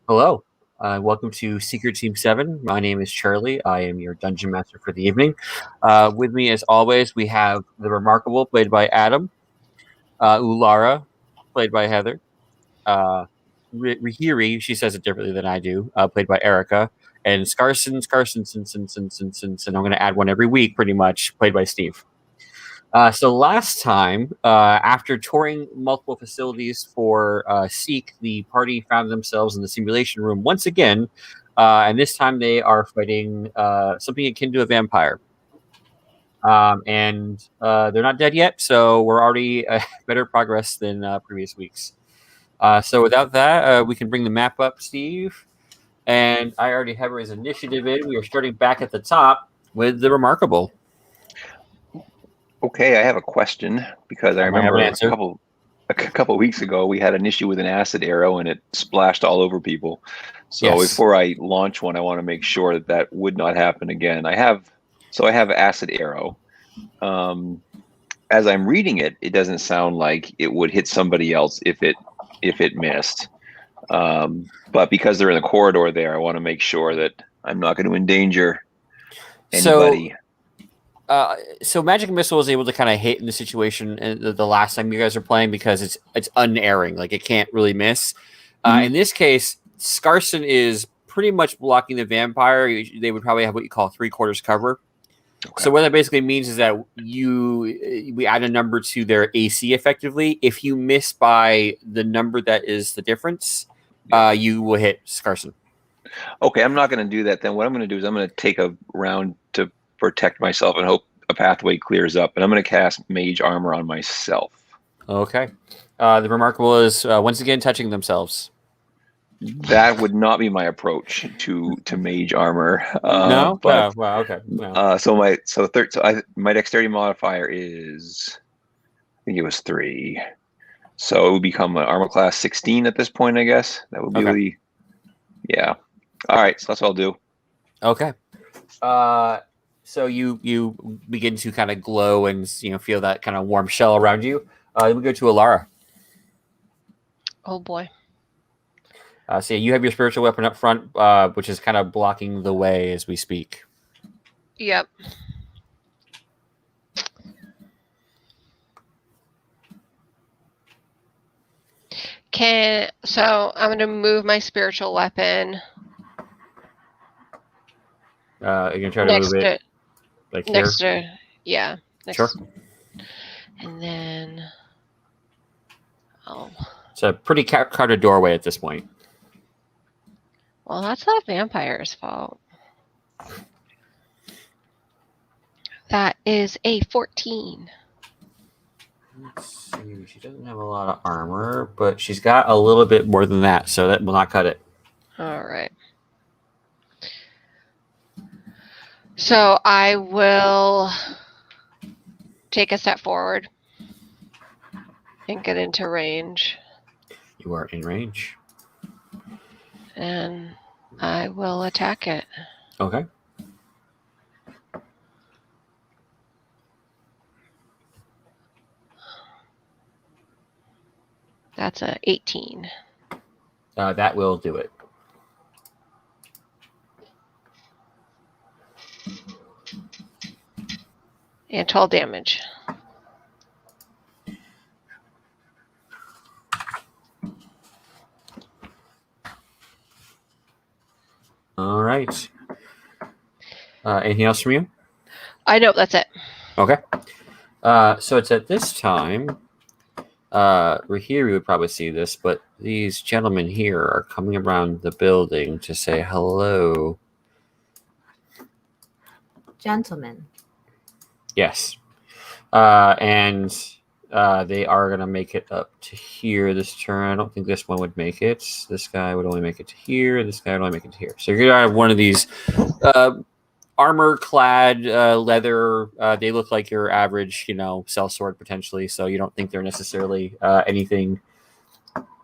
Hello. Welcome to Secret Team 7. My name is Charlie. I am your dungeon master for the evening. With me, as always, we have the Remarkable, played by Adam, Ulara, played by Heather, Rihiri, she says it differently than I do, played by Erica, and Scarson, I'm going to add one every week, pretty much, played by Steve. So last time, after touring multiple facilities for Seek, the party found themselves in the simulation room once again, and this time they are fighting something akin to a vampire. And they're not dead yet, so we're already better progress than previous weeks. So without that, we can bring the map up, Steve. And I already have his initiative in. We are starting back at the top with the Remarkable. Okay, I have a question because I remember a couple of weeks ago we had an issue with an acid arrow and it splashed all over people. So Yes. before I launch one, I want to make sure that would not happen again. I have acid arrow. As I'm reading it, it doesn't sound like it would hit somebody else if it missed. But because they're in the corridor there, I want to make sure that I'm not going to endanger anybody. So Magic Missile was able to kind of hit in the situation the last time you guys are playing because it's unerring, like it can't really miss. In this case, Scarson is pretty much blocking the vampire. They would probably have what you call 3/4 cover. Okay. So what that basically means is that we add a number to their AC effectively. If you miss by the number that is the difference, you will hit Scarson. Okay, I'm not going to do that then. What I'm going to do is I'm going to take a round to protect myself and hope a pathway clears up, and I'm going to cast Mage Armor on myself. Okay. The Remarkable is once again touching themselves. That would not be my approach to Mage Armor. No, but well, okay. No. So my Dexterity modifier is, I think it was 3. So it would become an Armor Class 16 at this point, I guess. That would be yeah. All right, so that's what I'll do. Okay. So you begin to kind of glow and feel that kind of warm shell around you. We go to Alara. Oh boy. So you have your spiritual weapon up front, which is kind of blocking the way as we speak. Yep. So I'm going to move my spiritual weapon. You're going to try to move it like next here? Sure. And then... It's a pretty crowded doorway at this point. Well, that's not vampire's fault. That is a 14. Let's see. She doesn't have a lot of armor, but she's got a little bit more than that, so that will not cut it. All right. So I will take a step forward and get into range. You are in range. And I will attack it. Okay. That's a 18. That will do it. And 12 damage. All right. Anything else from you? I know, that's it. Okay. So it's at this time. Rahiri would probably see this, but these gentlemen here are coming around the building to say hello. Gentlemen. Yes. And they are going to make it up to here this turn. I don't think this one would make it. This guy would only make it to here. This guy would only make it to here. So you're going to have one of these armor-clad leather. They look like your average, sellsword potentially. So you don't think they're necessarily anything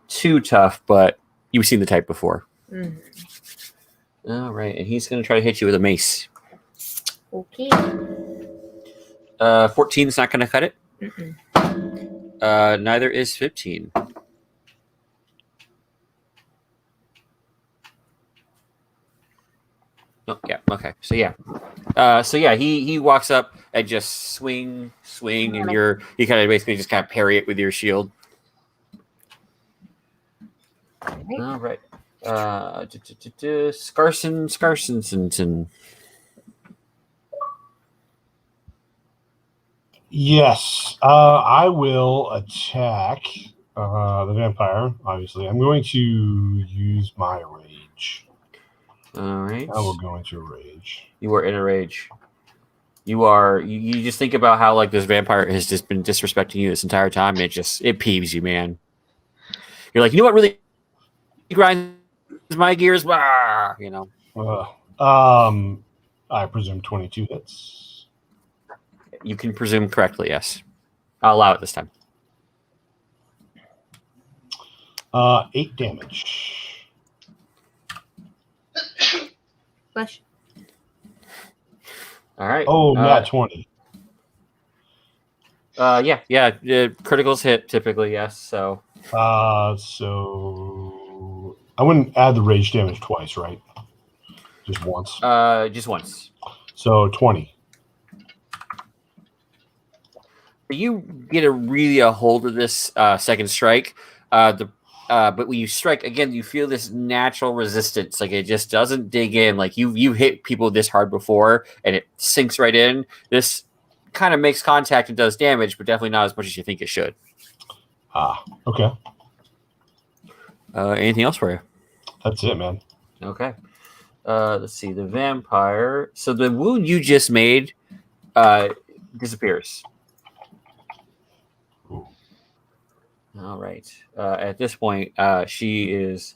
too tough, but you've seen the type before. Mm-hmm. All right, and he's going to try to hit you with a mace. Okay. 14 is not going to cut it. Mm-mm. Neither is 15. Oh, yeah. Okay. So yeah. He walks up and just swing, and you kind of basically just kind of parry it with your shield. Right. All right. Scarsonson. Yes, I will attack the vampire. Obviously, I'm going to use my rage. All right. I will go into rage. You are in a rage. You just think about how like this vampire has just been disrespecting you this entire time, and it peeves you, man. You're like, you know what really grinds my gears? Bah! You know. I presume 22 hits. You can presume correctly, yes. I'll allow it this time. 8 damage. Push. All right. Oh, not 20. Yeah. Criticals hit typically, yes. So So I wouldn't add the rage damage twice, right? Just once. just once. So 20. You get a hold of this second strike. But when you strike again, you feel this natural resistance. Like it just doesn't dig in. Like you hit people this hard before, and it sinks right in. This kind of makes contact and does damage, but definitely not as much as you think it should. Okay. Anything else for you? That's it, man. Okay. Let's see. The vampire. So the wound you just made disappears. Ooh. All right. At this point, she is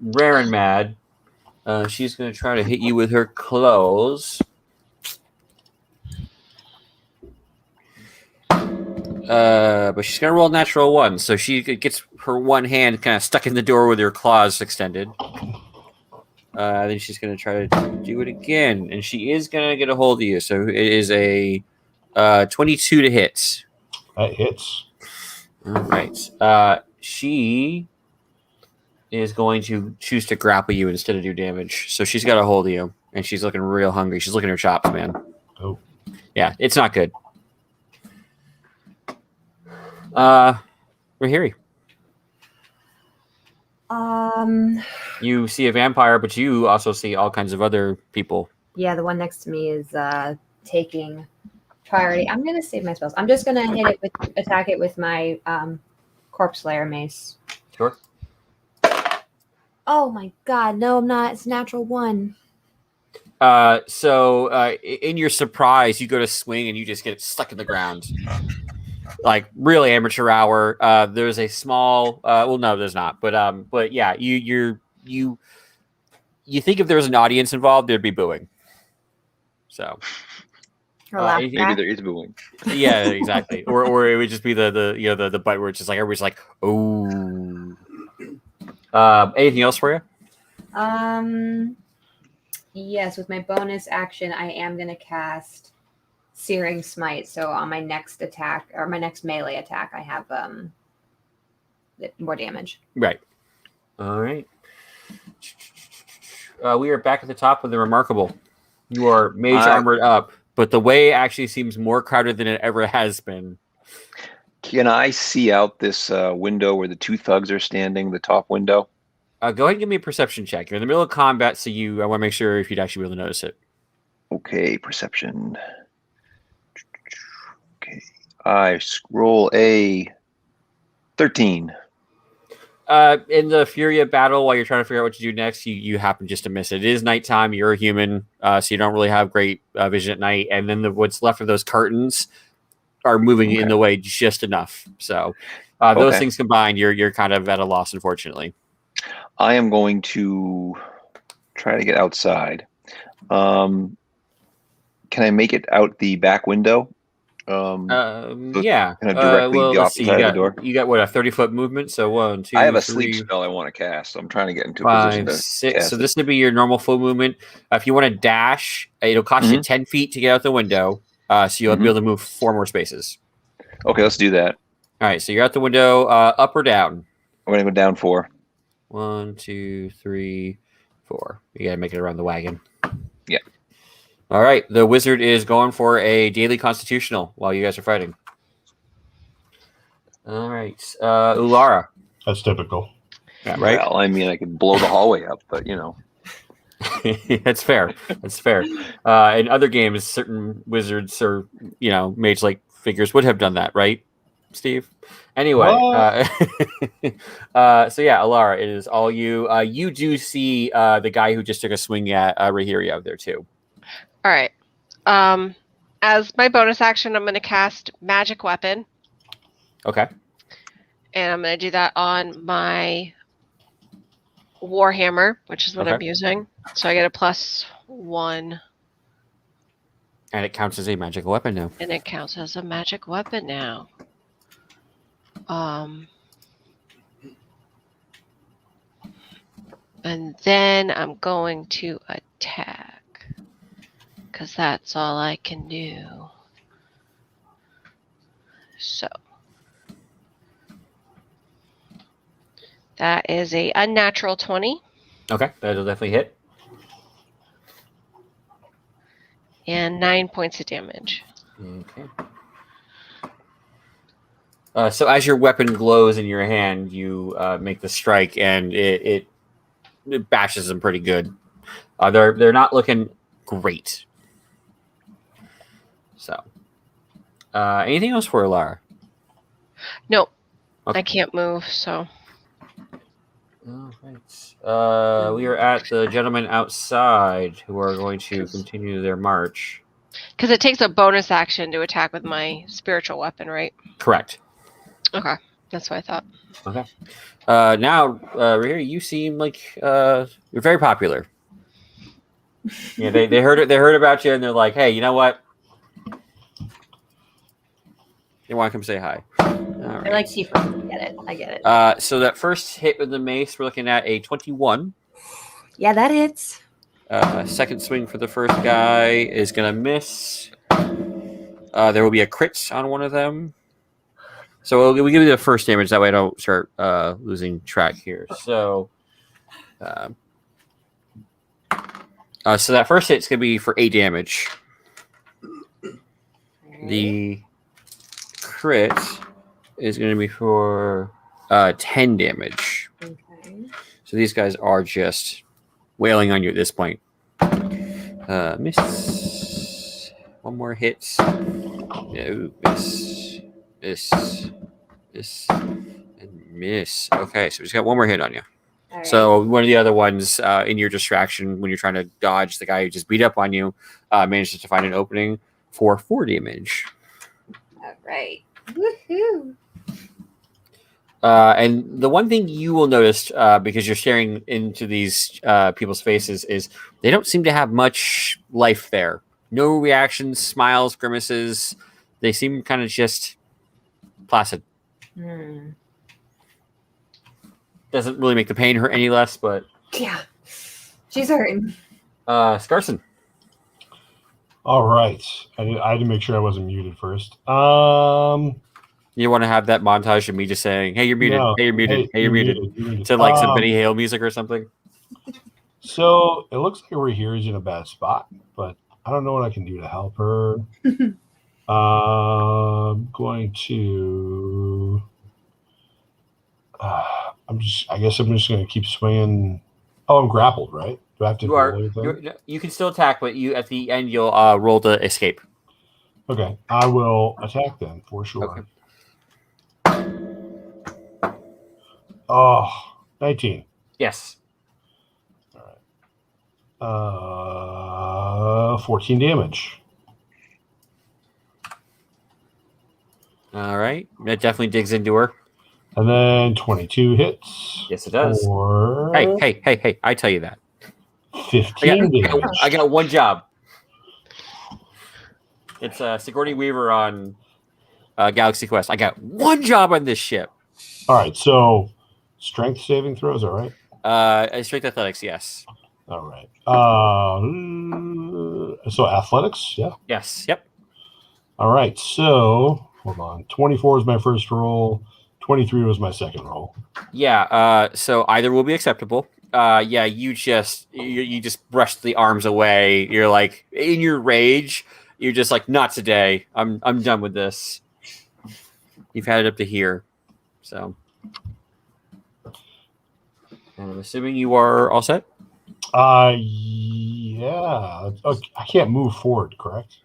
raring mad. She's going to try to hit you with her claws. But she's going to roll a natural 1. So she gets her one hand kind of stuck in the door with her claws extended. Then she's going to try to do it again. And she is going to get a hold of you. So it is a 22 to hit. That hits. All right. She is going to choose to grapple you instead of do damage. So she's got a hold of you. And she's looking real hungry. She's looking at her chops, man. Oh. Yeah, it's not good. Rahiri. You see a vampire, but you also see all kinds of other people. Yeah, the one next to me is taking priority. I'm gonna save my spells. I'm just gonna attack it with my corpse slayer mace. Sure. Oh my god, no, I'm not. It's natural 1. So in your surprise, you go to swing and you just get stuck in the ground. Like really amateur hour. There's a small. Well, no, there's not. But yeah, you think if there was an audience involved, there'd be booing. So. Maybe there is booing. Yeah, exactly. or it would just be the bite where it's just like everybody's like, oh. Anything else for you? Yes, with my bonus action, I am gonna cast Searing Smite. So on my next attack or my next melee attack, I have more damage. Right. All right. We are back at the top of the Remarkable. You are mage armored up, but the way actually seems more crowded than it ever has been. Can I see out this window where the 2 thugs are standing, the top window? Go ahead and give me a perception check. You're in the middle of combat, so I want to make sure if you'd actually be able to notice it. Okay, perception. Okay, I roll a 13. In the fury of battle, while you're trying to figure out what to do next, you happen just to miss it. It is nighttime. You're a human, so you don't really have great vision at night. And then what's left of those curtains are moving in the way just enough. So those things combined, you're kind of at a loss, unfortunately. I am going to try to get outside. Can I make it out the back window? Yeah. Kind of directly the opposite side of the door. You got what, a 30-foot movement? So 1, 2, I have a 3, sleep spell I want to cast. So I'm trying to get into a 5, position to 6. cast So it. this would be your normal full movement. If you want to dash, it'll cost you 10 feet to get out the window. So you'll be able to move 4 more spaces. Okay, let's do that. All right. So you're out the window, up or down? I'm going to go down 4. 1, 2, 3, 4. You gotta make it around the wagon. Yeah. All right. The wizard is going for a daily constitutional while you guys are fighting. All right. Ulara. That's typical. Yeah, right. Well, I mean, I could blow the hallway up, but you know. That's fair. That's fair. In other games, certain wizards or mage-like figures would have done that, right, Steve? Anyway, so yeah, Alara, it is all you. You do see the guy who just took a swing at Rahiri out there too. All right. As my bonus action, I'm going to cast Magic Weapon, Okay. and I'm going to do that on my Warhammer, which is what I'm using. So I get a +1. And it counts as a magical weapon now. And it counts as a magic weapon now. And then I'm going to attack, because that's all I can do. So that is a unnatural 20. Okay, that'll definitely hit. And 9 points of damage. Okay. So as your weapon glows in your hand, you make the strike, and it bashes them pretty good. They're not looking great. So, anything else for Alara? Nope. Okay. I can't move, so. All right. We are at the gentlemen outside who are going to continue their march. Because it takes a bonus action to attack with my spiritual weapon, right? Correct. Okay. That's what I thought. Okay. Now, Rahir, you seem like you're very popular. Yeah, they heard it. They heard about you, and they're like, "Hey, you know what? They want to come say hi." All right. I like Tifa. I get it. So that first hit with the mace, we're looking at a 21. Yeah, that hits. Second swing for the first guy is going to miss. There will be a crit on one of them. So we'll give you the first damage. That way I don't start losing track here. So so that first hit's going to be for 8 damage. The crit is going to be for 10 damage. Okay. So these guys are just wailing on you at this point. Miss. One more hit. No, miss. Miss. And miss. Okay, so we just got one more hit on you. All right. So one of the other ones in your distraction, when you're trying to dodge the guy who just beat up on you, manages to find an opening for 4 damage. All right. Woohoo! And the one thing you will notice, because you're staring into these people's faces, is they don't seem to have much life there. No reactions, smiles, grimaces. They seem kind of just placid. Doesn't really make the pain hurt any less, but... Yeah. She's hurting. Scarson. All right. I had to make sure I wasn't muted first. You want to have that montage of me just saying, "Hey, you're muted. No. Hey, you're muted. Hey, you're muted." You're muted. To like some Benny Hale music or something. So it looks like Rahiri's in a bad spot, but I don't know what I can do to help her. I'm going to. I guess I'm just going to keep swinging. Oh, I'm grappled, right? Do I have to You roll are. anything? You can still attack, but you at the end you'll roll to escape. Okay, I will attack then for sure. Okay. Oh, 19. Yes. 14 damage. All right. That definitely digs into her. And then 22 hits. Yes, it does. For Hey! I tell you that. 15 damage. I got one job. It's Sigourney Weaver on Galaxy Quest. I got one job on this ship. All right, so strength saving throws, all right? Strength athletics, yes. All right. So athletics, yeah. Yes. Yep. All right. So hold on. 24 was my first roll. 23 was my second roll. Yeah. So either will be acceptable. you just brush the arms away. You're like in your rage. You're just like, not today. I'm done with this. You've had it up to here, so. And I'm assuming you are all set. Yeah. Okay. I can't move forward, correct?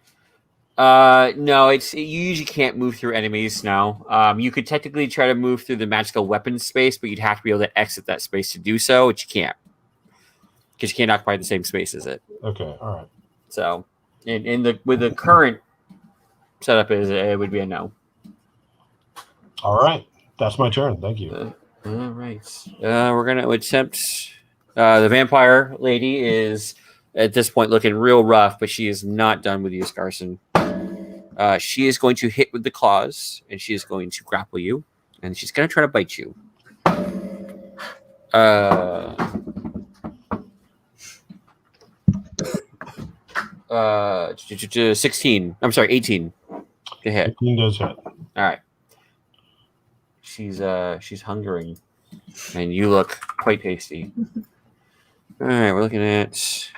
No, you usually can't move through enemies now. You could technically try to move through the magical weapons space, but you'd have to be able to exit that space to do so, which you can't. Because you can't occupy the same space as it. Okay, all right. So, with the current setup, it would be a no. All right. That's my turn. Thank you. All right. We're going to attempt. The vampire lady is, at this point, looking real rough, but she is not done with you, Scarson. She is going to hit with the claws, and she is going to grapple you, and she's going to try to bite you. 16. I'm sorry, 18 to hit. 18 does hit. All right. She's hungering, and you look quite tasty. All right, we're looking at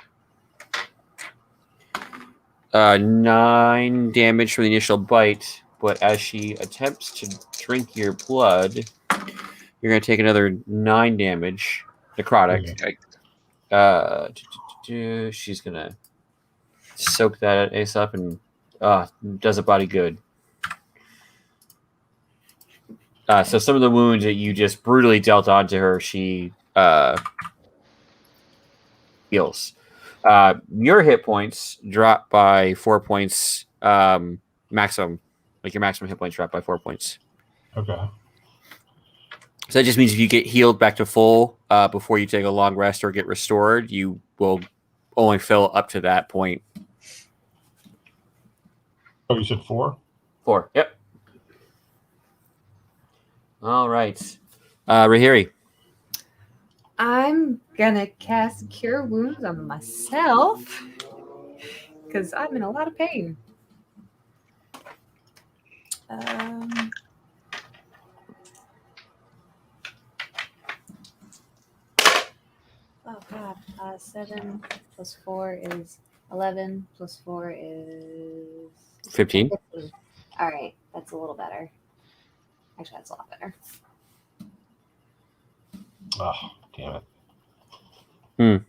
9 damage from the initial bite, but as she attempts to drink your blood, you're going to take another 9 damage, necrotic. Okay. She's going to soak that ace up and does a body good. So some of the wounds that you just brutally dealt onto her, she heals. Your hit points drop by 4 points maximum. Like your maximum hit points drop by 4 points. Okay. So that just means if you get healed back to full before you take a long rest or get restored, you will only fill up to that point. Oh, you said 4? 4. Yep. All right. Rahiri. I'm gonna cast Cure Wounds on myself because I'm in a lot of pain. Oh god. 7 plus 4 is 11. Plus 4 is 15. 15. All right, that's a little better. Actually, that's a lot better. Oh, damn it.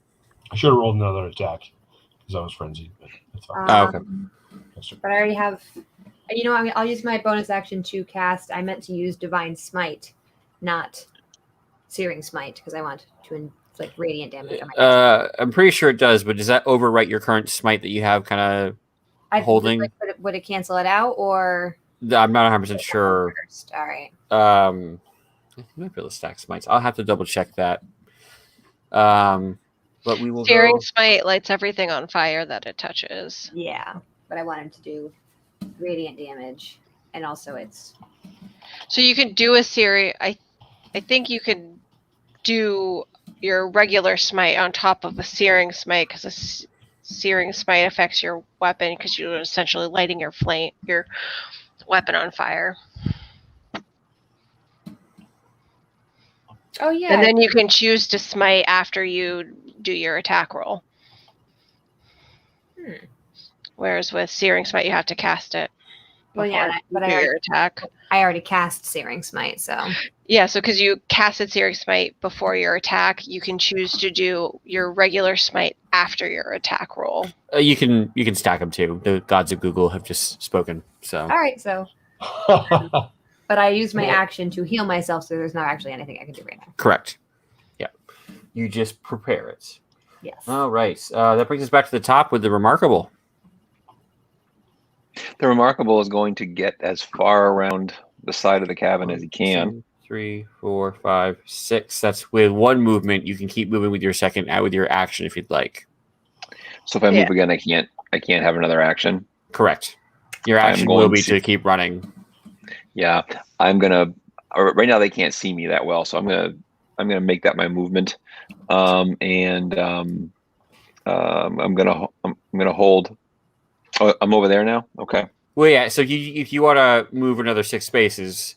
I should have rolled another attack because I was frenzied, but it's fine. Okay. But I already have. You know, I'll use my bonus action to cast. I meant to use Divine Smite, not Searing Smite, because I want to inflict radiant damage on my I'm pretty sure it does, but does that overwrite your current smite that you have kind of holding? Would it cancel it out, or? I'm not 100% sure. First. All right. I might be able to stack smites. I'll have to double check that. But we will Searing go. Smite lights everything on fire that it touches. Yeah, but I wanted to do radiant damage, and also it's. So you can do a series. I think you can do your regular smite on top of a searing smite, because a searing smite affects your weapon because you're essentially lighting your weapon on fire. Oh yeah. And then you can choose to smite after you do your attack roll. Whereas with searing smite, you have to cast it. Well, yeah, but your attack. I already cast Searing Smite, so. Yeah, so because you casted Searing Smite before your attack, you can choose to do your regular smite after your attack roll. You can stack them too. The gods of Google have just spoken. So. All right, so. But I use my action to heal myself, so there's not actually anything I can do right now. Correct. Yeah. You just prepare it. Yes. All right. That brings us back to the top with the Remarkable. The Remarkable is going to get as far around the side of the cabin as he can. 2, 3, 4, 5, 6. That's with one movement. You can keep moving with your second, with your action if you'd like. So if I move again, I can't have another action. Correct. Your action will be to keep running. Yeah, I'm gonna. Right now they can't see me that well, so I'm gonna make that my movement, I'm gonna hold. Oh, I'm over there now. Okay. Well, yeah. So if you want to move another 6 spaces,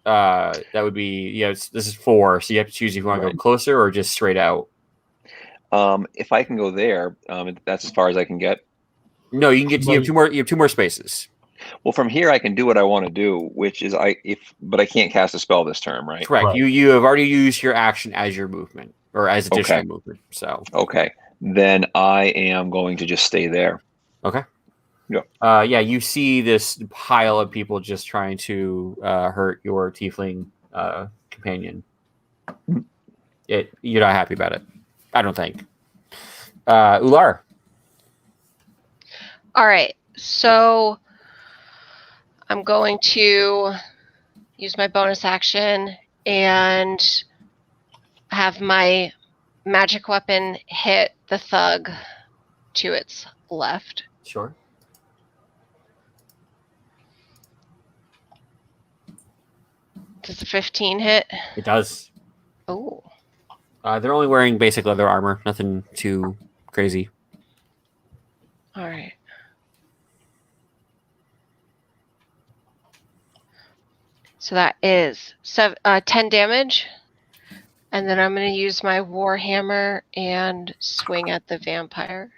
that would be this is 4, so you have to choose if you want to go closer or just straight out. If I can go there, that's as far as I can get. No, you can get. You have 2 more spaces. Well, from here I can do what I want to do, which is but I can't cast a spell this turn, right? Correct. Right. You have already used your action as your movement or as additional movement. So okay, then I am going to just stay there. Okay. Yeah. You see this pile of people just trying to hurt your tiefling companion. You're not happy about it, I don't think. Ular. All right, so I'm going to use my bonus action and have my magic weapon hit the thug to its left. Sure. Does the 15 hit? It does. Oh. They're only wearing basic leather armor. Nothing too crazy. All right. So that is 10 damage. And then I'm going to use my warhammer and swing at the vampire.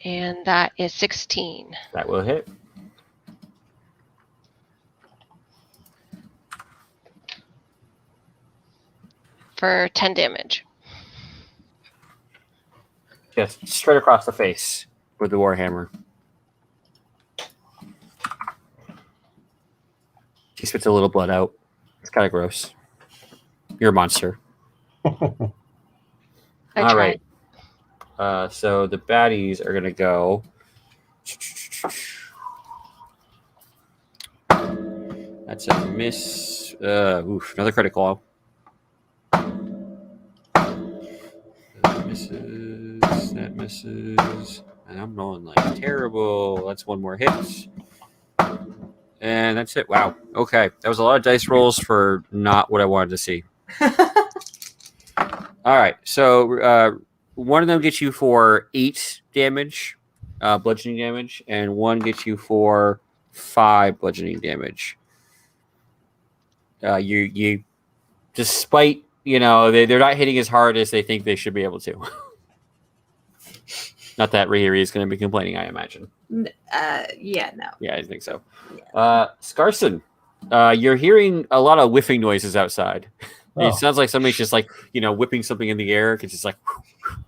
And that is 16. That will hit. For 10 damage. Yes, straight across the face with the warhammer. She spits a little blood out. It's kind of gross. You're a monster. I All tried. right. So the baddies are going to go. That's a miss. Another critical. That misses. And I'm rolling like terrible. That's one more hit. And that's it. Wow. Okay. That was a lot of dice rolls for not what I wanted to see. All right. So one of them gets you for 8 damage, bludgeoning damage, and one gets you for 5 bludgeoning damage. You, despite they're not hitting as hard as they think they should be able to. Not that Rahiri is going to be complaining, I imagine. Yeah, no. Yeah, I think so. Yeah. Scarson, you're hearing a lot of whiffing noises outside. Oh. It sounds like somebody's just like, whipping something in the air. It's just like,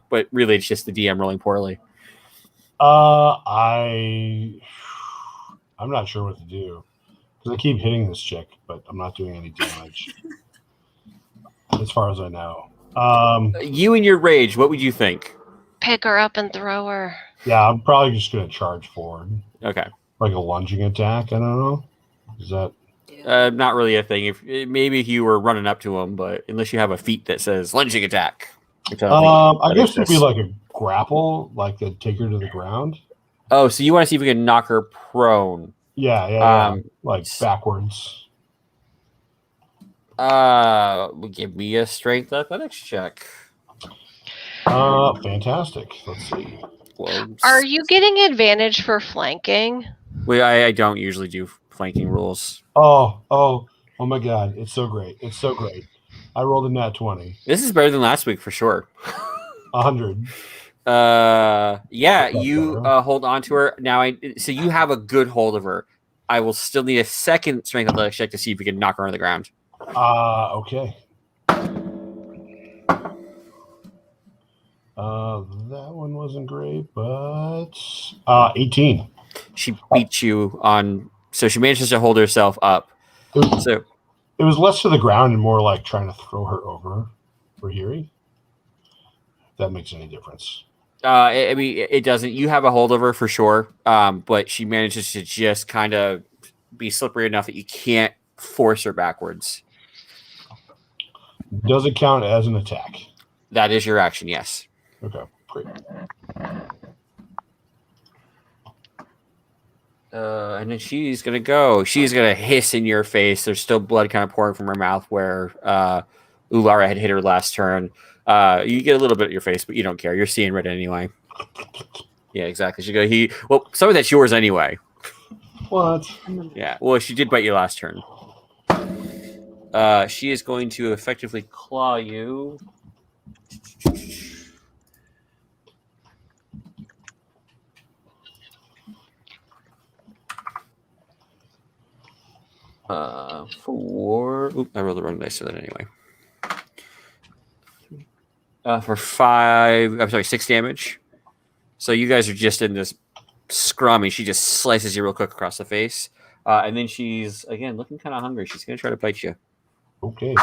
but really it's just the DM rolling poorly. I'm not sure what to do because I keep hitting this chick, but I'm not doing any damage as far as I know. You and your rage, what would you think? Pick her up and throw her. Yeah, I'm probably just going to charge forward. Okay. Like a lunging attack, I don't know. Is that... Not really a thing. Maybe if you were running up to him, but unless you have a feat that says lunging attack. I guess it'd be like a grapple, like to take her to the ground. Oh, so you want to see if we can knock her prone? Yeah. Like backwards. Give me a strength athletics check. Fantastic. Let's see. Are you getting advantage for flanking? I don't usually do flanking rules. Oh my God. It's so great. I rolled a nat 20. This is better than last week for sure. 100. Yeah, you hold on to her. Now, so you have a good hold of her. I will still need a second strength athletics check to see if we can knock her on the ground. Okay. That one wasn't great, but 18. She beats you on, so she manages to hold herself up. It was less to the ground and more like trying to throw her over for Hiri. If that makes any difference. I mean, it doesn't. You have a hold of her for sure, but she manages to just kind of be slippery enough that you can't force her backwards. Does it count as an attack? That is your action, yes. Okay, great. And then she's going to go. She's going to hiss in your face. There's still blood kind of pouring from her mouth where Ulara had hit her last turn. You get a little bit in your face, but you don't care. You're seeing red anyway. Yeah, exactly. She go, well, some of that's yours anyway. What? Yeah. Well, she did bite you last turn. She is going to effectively claw you. I rolled the wrong dice for that anyway. For 6 damage. So you guys are just in this scrummy. She just slices you real quick across the face. And then she's, again, looking kind of hungry. She's going to try to bite you. Okay.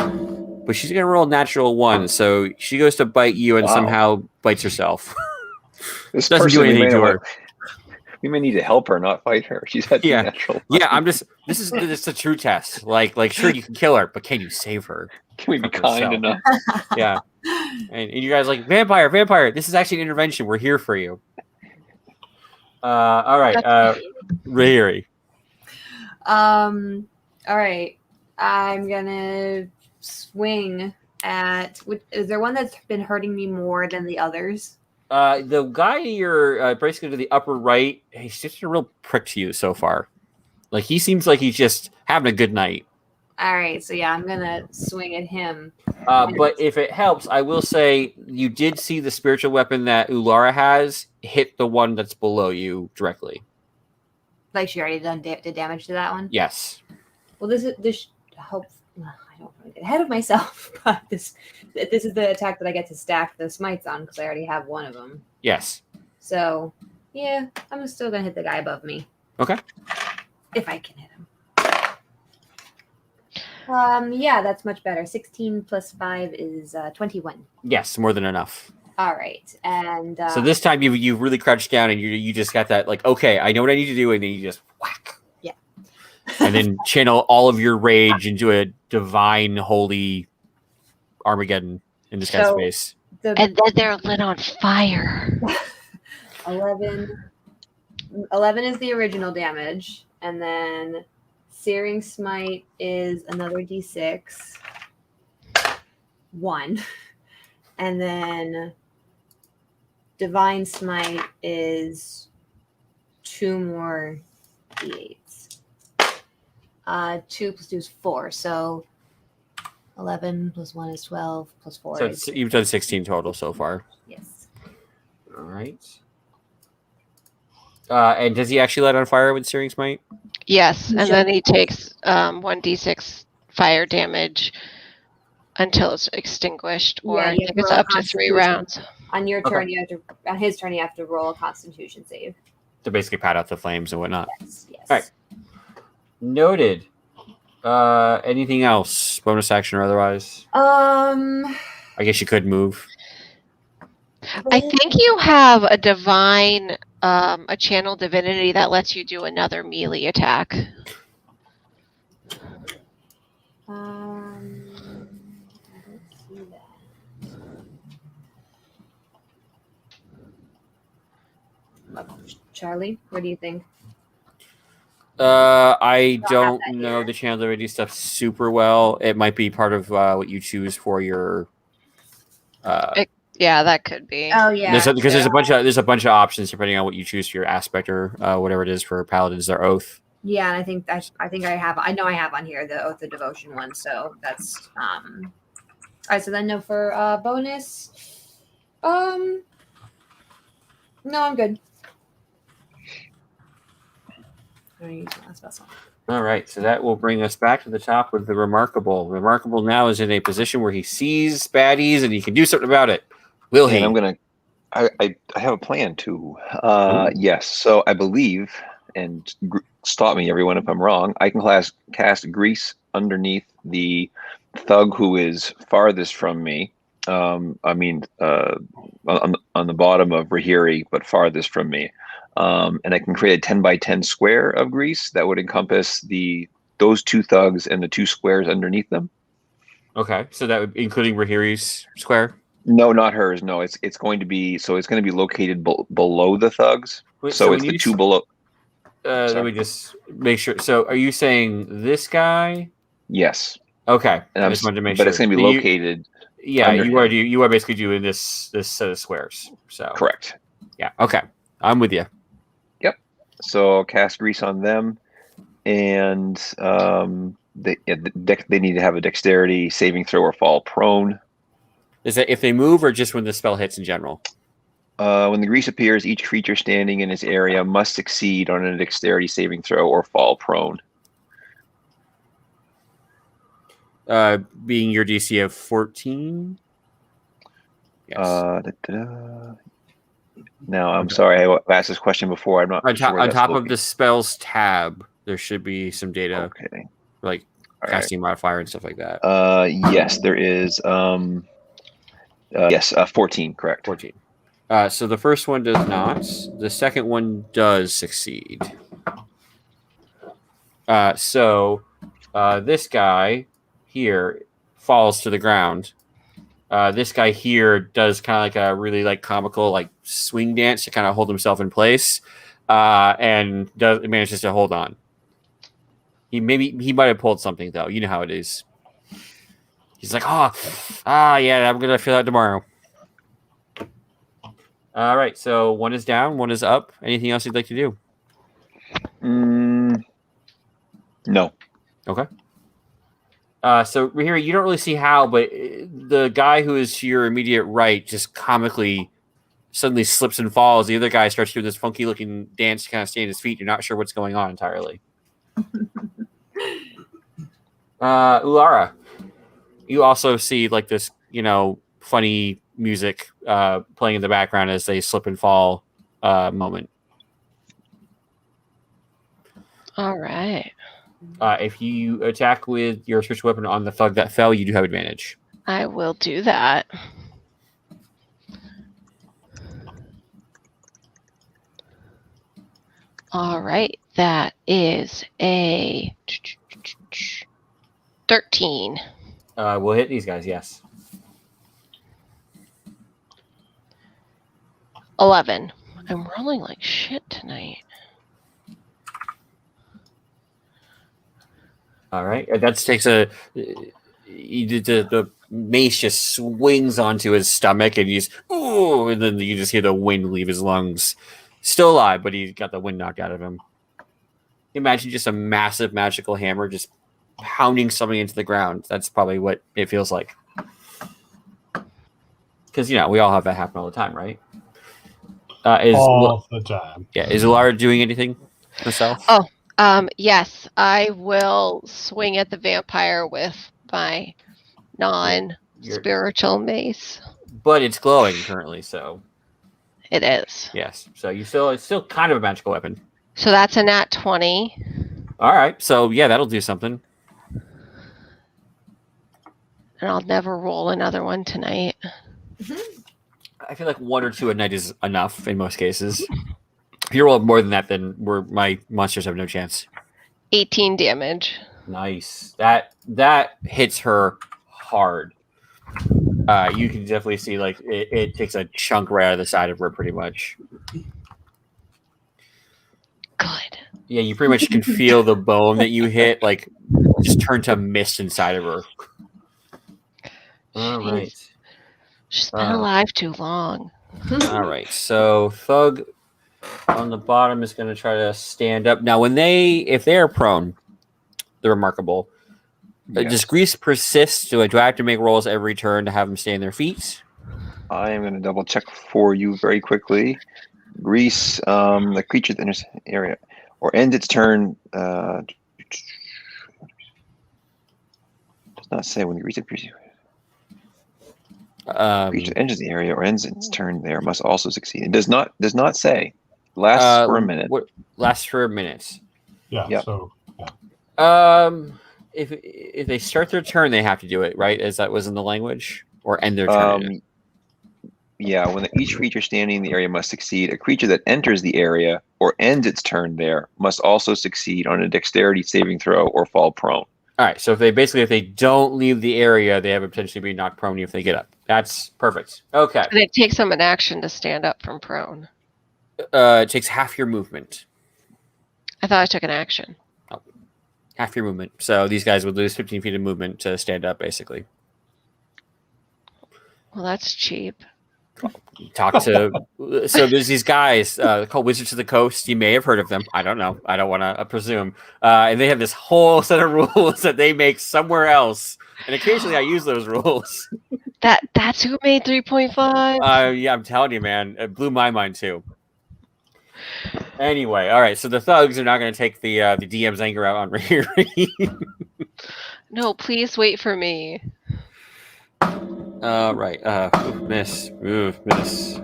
But she's going to roll a natural 1. So she goes to bite you and somehow bites herself. This Doesn't do person, anything to her. We may need to help her, not fight her. She's had Yeah. natural. Yeah, this is a true test. Like sure you can kill her, but can you save her? Can we be Fuck kind herself. enough? Yeah. And you guys are like, vampire. This is actually an intervention. We're here for you. All right. Rahiri. All right. I'm gonna swing at. Is there one that's been hurting me more than the others? The guy you're basically to the upper right, he's just a real prick to you so far. Like he seems like he's just having a good night. All right, so yeah, I'm gonna swing at him. But if it helps, I will say you did see the spiritual weapon that Ulara has hit the one that's below you directly. Like she already did damage to that one. Yes. Well, this hope. I don't want to get ahead of myself, but this is the attack that I get to stack the smites on because I already have one of them. Yes. So yeah, I'm still gonna hit the guy above me. Okay. If I can hit him. Yeah, that's much better. 16 plus 5 is 21. Yes, more than enough. All right, and so this time you really crouched down and you just got that like, okay, I know what I need to do, and then you just whack. Yeah. And then channel all of your rage into a divine, holy Armageddon in this guy's face. And then they're lit on fire. 11 is the original damage, and then Searing Smite is another d6. 1. And then Divine Smite is 2 more d8s. 2 plus 2 is 4, so 11 plus 1 is 12 plus 4 is... So you've done 16 total so far. Yes. All right. And does he actually light on fire with Searing Smite? Yes, and then he takes 1d6 fire damage until it's extinguished, or I think it's up to 3 rounds. On your turn, on his turn, you have to roll a Constitution save to basically pat out the flames and whatnot. Yes. All right. Noted. Anything else, bonus action or otherwise? I guess you could move. I think you have a divine, a channel divinity that lets you do another melee attack. I don't see that. Charlie, what do you think? I don't know the channel divinity stuff super well. It might be part of what you choose for your. Yeah, that could be. Oh yeah, because there's a bunch of options depending on what you choose for your aspect or whatever it is for paladins. Their oath. Yeah, and I know I have on here the Oath of Devotion one, so that's all right. So then no for bonus. No, I'm good. All right, so that will bring us back to the top with the Remarkable. Remarkable now is in a position where he sees baddies and he can do something about it. Will he? And I have a plan too. Yes, so I believe, and stop me everyone if I'm wrong, I can cast Grease underneath the thug who is farthest from me. On the bottom of Rahiri, but farthest from me. And I can create a 10 by 10 square of grease that would encompass those 2 thugs and the 2 squares underneath them. Okay, so that would including Rahiri's square. No, not hers. No, it's going to be located below the thugs. Wait, so it's the 2 below. Let me just make sure. So, are you saying this guy? Yes. Okay, and I just wanted to make sure. But it's going to be located. Yeah, you are basically doing this set of squares. So correct. Yeah. Okay, I'm with you. Yep. So I'll cast Grease on them. and they need to have a dexterity saving throw or fall prone. Is that if they move or just when the spell hits in general? When the grease appears, each creature standing in its area must succeed on a dexterity saving throw or fall prone. Being your DC of 14? Yes. Now, I'm sorry, I asked this question before. I'm not on sure. on top of the spells tab, there should be some data, Okay. like All casting modifier and stuff like that. Yes, there is. Yes, 14, correct. 14. So the first one does not. The second one does succeed. So this guy here falls to the ground. This guy here does kind of like a really like comical like swing dance to kind of hold himself in place, and manages to hold on. He might have pulled something though. You know how it is. He's like, yeah, I'm gonna feel that tomorrow. All right, so one is down, one is up. Anything else you'd like to do? No. Okay. So here you don't really see how, but the guy who is to your immediate right just comically suddenly slips and falls. The other guy starts doing this funky looking dance to kind of stay on his feet. You're not sure what's going on entirely. Ulara, you also see like this, funny music playing in the background as they slip and fall moment. All right. If you attack with your special weapon on the thug that fell, you do have advantage. I will do that. All right. That is a 13. We'll hit these guys, yes. 11. I'm rolling like shit tonight. All right. That takes the mace just swings onto his stomach, and and then you just hear the wind leave his lungs. Still alive, but he got the wind knocked out of him. Imagine just a massive magical hammer just pounding something into the ground. That's probably what it feels like. Because, we all have that happen all the time, right? All the time. Yeah. Is Ulara doing anything herself? Oh. Yes, I will swing at the vampire with my non-spiritual mace. But it's glowing currently, so it is. Yes. So it's still kind of a magical weapon. So that's a nat 20. All right. So yeah, that'll do something. And I'll never roll another one tonight. I feel like 1 or 2 a night is enough in most cases. If you roll more than that, then my monsters have no chance. 18 damage. Nice. That hits her hard. You can definitely see like it takes a chunk right out of the side of her, pretty much. Good. Yeah, you pretty much can feel the bone that you hit like just turn to mist inside of her. All right. She's been alive too long. All right. So Thug on the bottom is going to try to stand up. Now, if they are prone, they're remarkable. Yes. Does grease persist? Do I have to make rolls every turn to have them stay on their feet? I am going to double check for you very quickly. Grease, the creature that enters the area or ends its turn. Does not say when the grease appears. Creature that enters the area or ends its turn there must also succeed. It does not say. Lasts for a minute. Lasts for a minute. Yeah. Yep. So. Yeah. If they start their turn, they have to do it, right? As that was in the language, or end their turn. Yeah. When each creature standing in the area must succeed, a creature that enters the area or ends its turn there must also succeed on a dexterity saving throw or fall prone. All right. So if they don't leave the area, they have a potentially be knocked prone if they get up. That's perfect. Okay. And it takes them an action to stand up from prone. It takes half your movement. I thought I took an action. Oh, half your movement. So these guys would lose 15 feet of movement to stand up, basically. Well, that's cheap. talk to. So there's these guys called Wizards of the Coast. You may have heard of them. I don't know. I don't want to presume. And they have this whole set of rules that they make somewhere else. And occasionally I use those rules. That's who made 3.5. Yeah, I'm telling you, man. It blew my mind too. Anyway, all right. So the thugs are not going to take the DM's anger out on Riri. No, please wait for me. Right. Miss. Miss.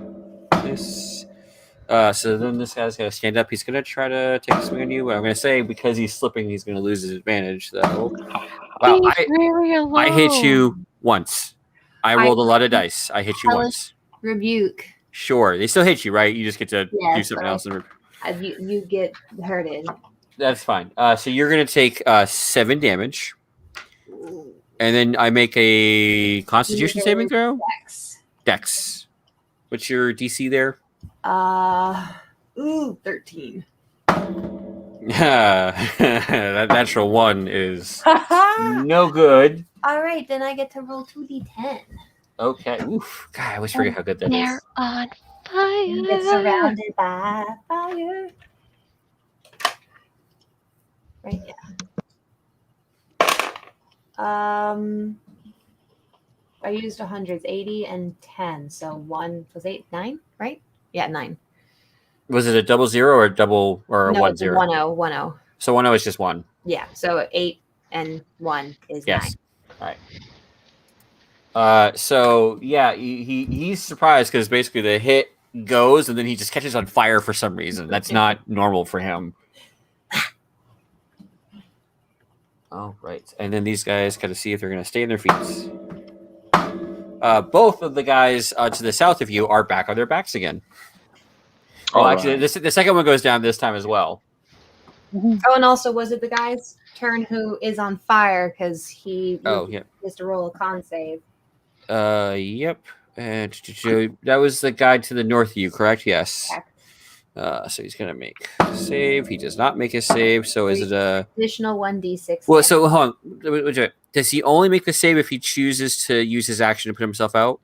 So then this guy's going to stand up. He's going to try to take a swing on you. I'm going to say because he's slipping, he's going to lose his advantage, though. Wow. He's very alone. I hit you once. I rolled a lot of dice. I hit you once. Rebuke. Sure. They still hit you, right? You just get to do something else. You get hurted. That's fine. So you're going to take 7 damage. And then I make a Constitution saving throw? Dex. What's your DC there? 13. That natural 1 is no good. All right, then I get to roll 2d10. Okay. Oof. God, I always forget how good that They're is. on fire. You get surrounded by fire. Right, yeah. I used 100s, 80 and 10. So 1 plus 8, 9, right? Yeah, 9. Was it a 00 or a double or a No, 1-0? it's a 1-0, 1-0. So 1-0 is just 1. Yeah, so 8 and 1 is Yes. 9. All right. So yeah, he's surprised because basically the hit goes and then he just catches on fire for some reason. That's not normal for him. All right. And then these guys got to see if they're going to stay on their feet. Both of the guys to the south of you are back on their backs again. Oh, actually, the second one goes down this time as well. Oh, and also, was it the guy's turn who is on fire because he has to roll a con save? Yep. And that was the guy to the north of you, correct? Yes. So he's gonna make a save. He does not make a save. So is it a additional 1d6? Well, so hold on. Wait. Does he only make the save if he chooses to use his action to put himself out?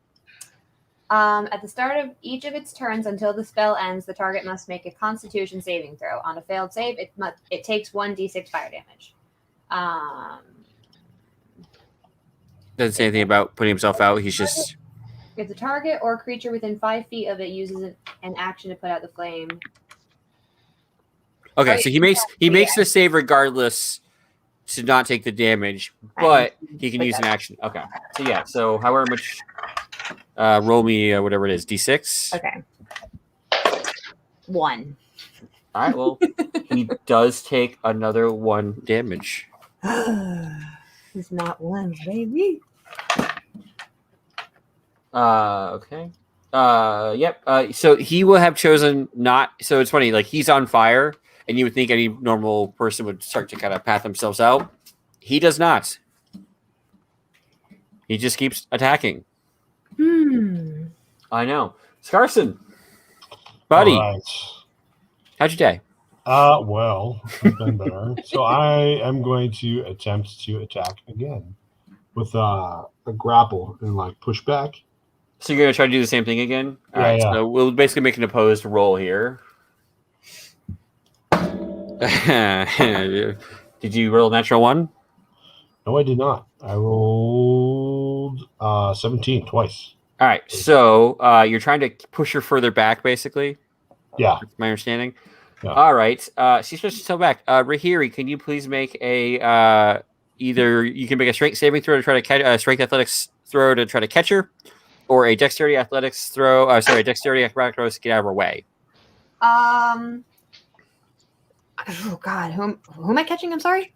At the start of each of its turns until the spell ends, the target must make a Constitution saving throw. On a failed save, it takes 1d6 fire damage. Doesn't say anything about putting himself out. He's just. If the target or creature within 5 feet of it uses an action to put out the flame. Okay, so he makes the save regardless to not take the damage, but he can use an action. Okay, so yeah, so however much. Roll me whatever it is, d6. Okay. 1. All right. Well, he does take another 1 damage. It's not 1, baby. Okay. Yep. So he will have chosen not. So it's funny. Like he's on fire, and you would think any normal person would start to kind of path themselves out. He does not. He just keeps attacking. I know. Scarson, buddy, Right. how'd your day? Well, I've been better. So I am going to attempt to attack again with a grapple and like push back. So you're gonna try to do the same thing again? All right. Yeah. So we'll basically make an opposed roll here. Did you roll a natural 1? No, I did not. I rolled 17 twice. All right. So you're trying to push her further back, basically. Yeah. That's my understanding. Yeah. All right. She's supposed to still back. Rahiri, can you please make a either you can make a strength saving throw to try to catch strength athletics throw to try to catch her, or a dexterity athletics throw. Dexterity acrobatic throw to get out of her way. Oh God, who am I catching? I'm sorry.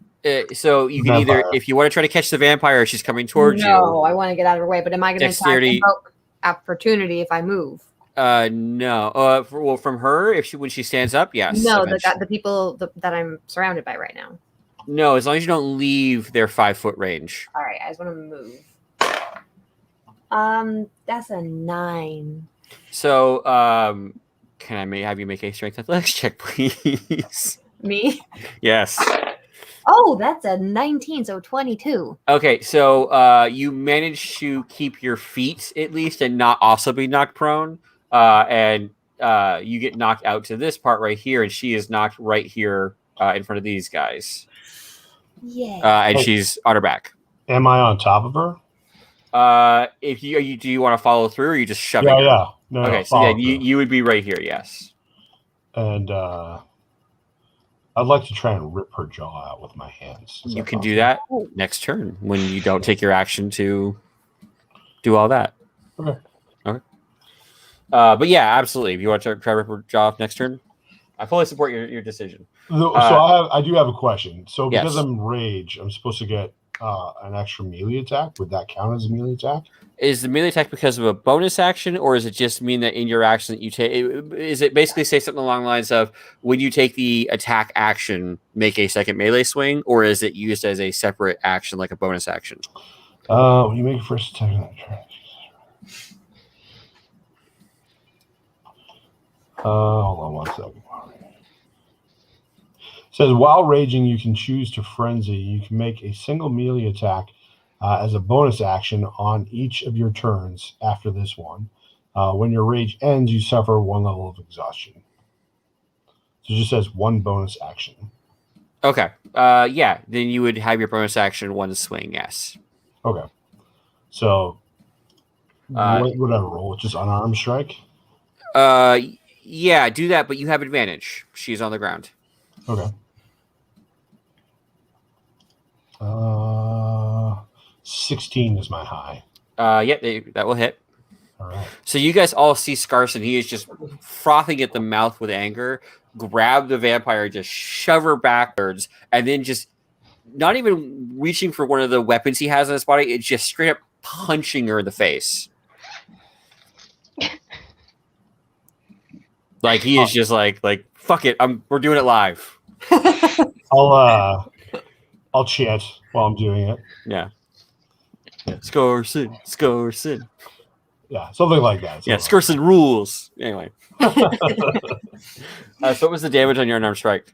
So you can either, if you want to try to catch the vampire, she's coming towards you. No, I want to get out of her way. But am I going to Dexterity. invoke opportunity if I move? No. Well, from her, when she stands up, yes. No, the people that I'm surrounded by right now. No, as long as you don't leave their 5-foot range. All right, I just want to move. That's a 9. So, can I have you make a strength athletics check, please? Me? Yes. Oh, that's a 19, so 22. Okay, so you manage to keep your feet at least and not also be knocked prone. And you get knocked out to this part right here, and she is knocked right here in front of these guys. Yeah. And she's on her back. Am I on top of her? If you do you want to follow through, or are you just shoving Yeah, her? yeah. No, Okay, no, so yeah, follow through. you would be right here, yes. And I'd like to try and rip her jaw out with my hands. Is You that can do possible? that next turn when you don't take your action to do all that. Okay. But yeah, absolutely. If you want to try rip her jaw off next turn, I fully support your decision. So I do have a question. So because Yes. I'm rage, I'm supposed to get an extra melee attack. Would that count as a melee attack? Is the melee attack because of a bonus action, or is it just mean that in your action that you take? Is it basically say something along the lines of when you take the attack action, make a second melee swing, or is it used as a separate action like a bonus action? When you make a first attack on the turn. Hold on 1 second. It says while raging, you can choose to frenzy. You can make a single melee attack as a bonus action on each of your turns after this one. When your rage ends, you suffer 1 level of exhaustion. So it just says 1 bonus action. Okay. Yeah. Then you would have your bonus action one swing. Yes. Okay. So what would I Uh, roll? Just unarmed strike? Yeah. Do that, but you have advantage. She's on the ground. Okay. 16 is my high. Yeah. That will hit. All right. So you guys all see Scarson. He is just frothing at the mouth with anger. Grab the vampire, just shove her backwards, and then just not even reaching for one of the weapons he has in his body. It's just straight up punching her in the face. Like he is just like fuck it. We're doing it live. I'll chant while I'm doing it. Yeah. Scarson. Yeah, something like that. Yeah, Scarson rules. Anyway. So what was the damage on your unarmed strike?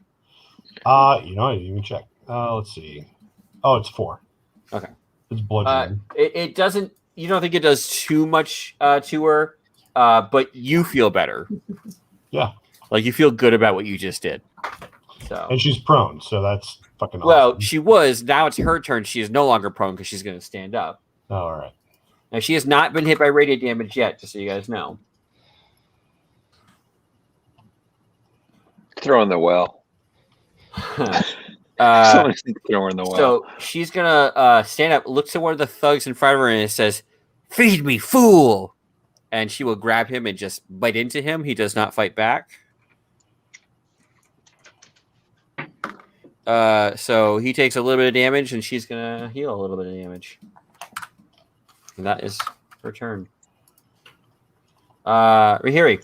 I didn't even check. Let's see. Oh, it's 4. Okay. It's bludgeoning. It doesn't. You don't think it does too much to her, but you feel better. Yeah. Like you feel good about what you just did. So. And she's prone, so that's fucking awesome. Well, she was. Now it's her turn. She is no longer prone because she's going to stand up. Oh, all right. Now she has not been hit by radiant damage yet, just so you guys know. Throw in the well. Someone's throw in the well. So she's gonna stand up, look to one of the thugs in front of her, and it says, "Feed me, fool!" And she will grab him and just bite into him. He does not fight back. So he takes a little bit of damage, and she's gonna heal a little bit of damage. And that is her turn. Rihiri.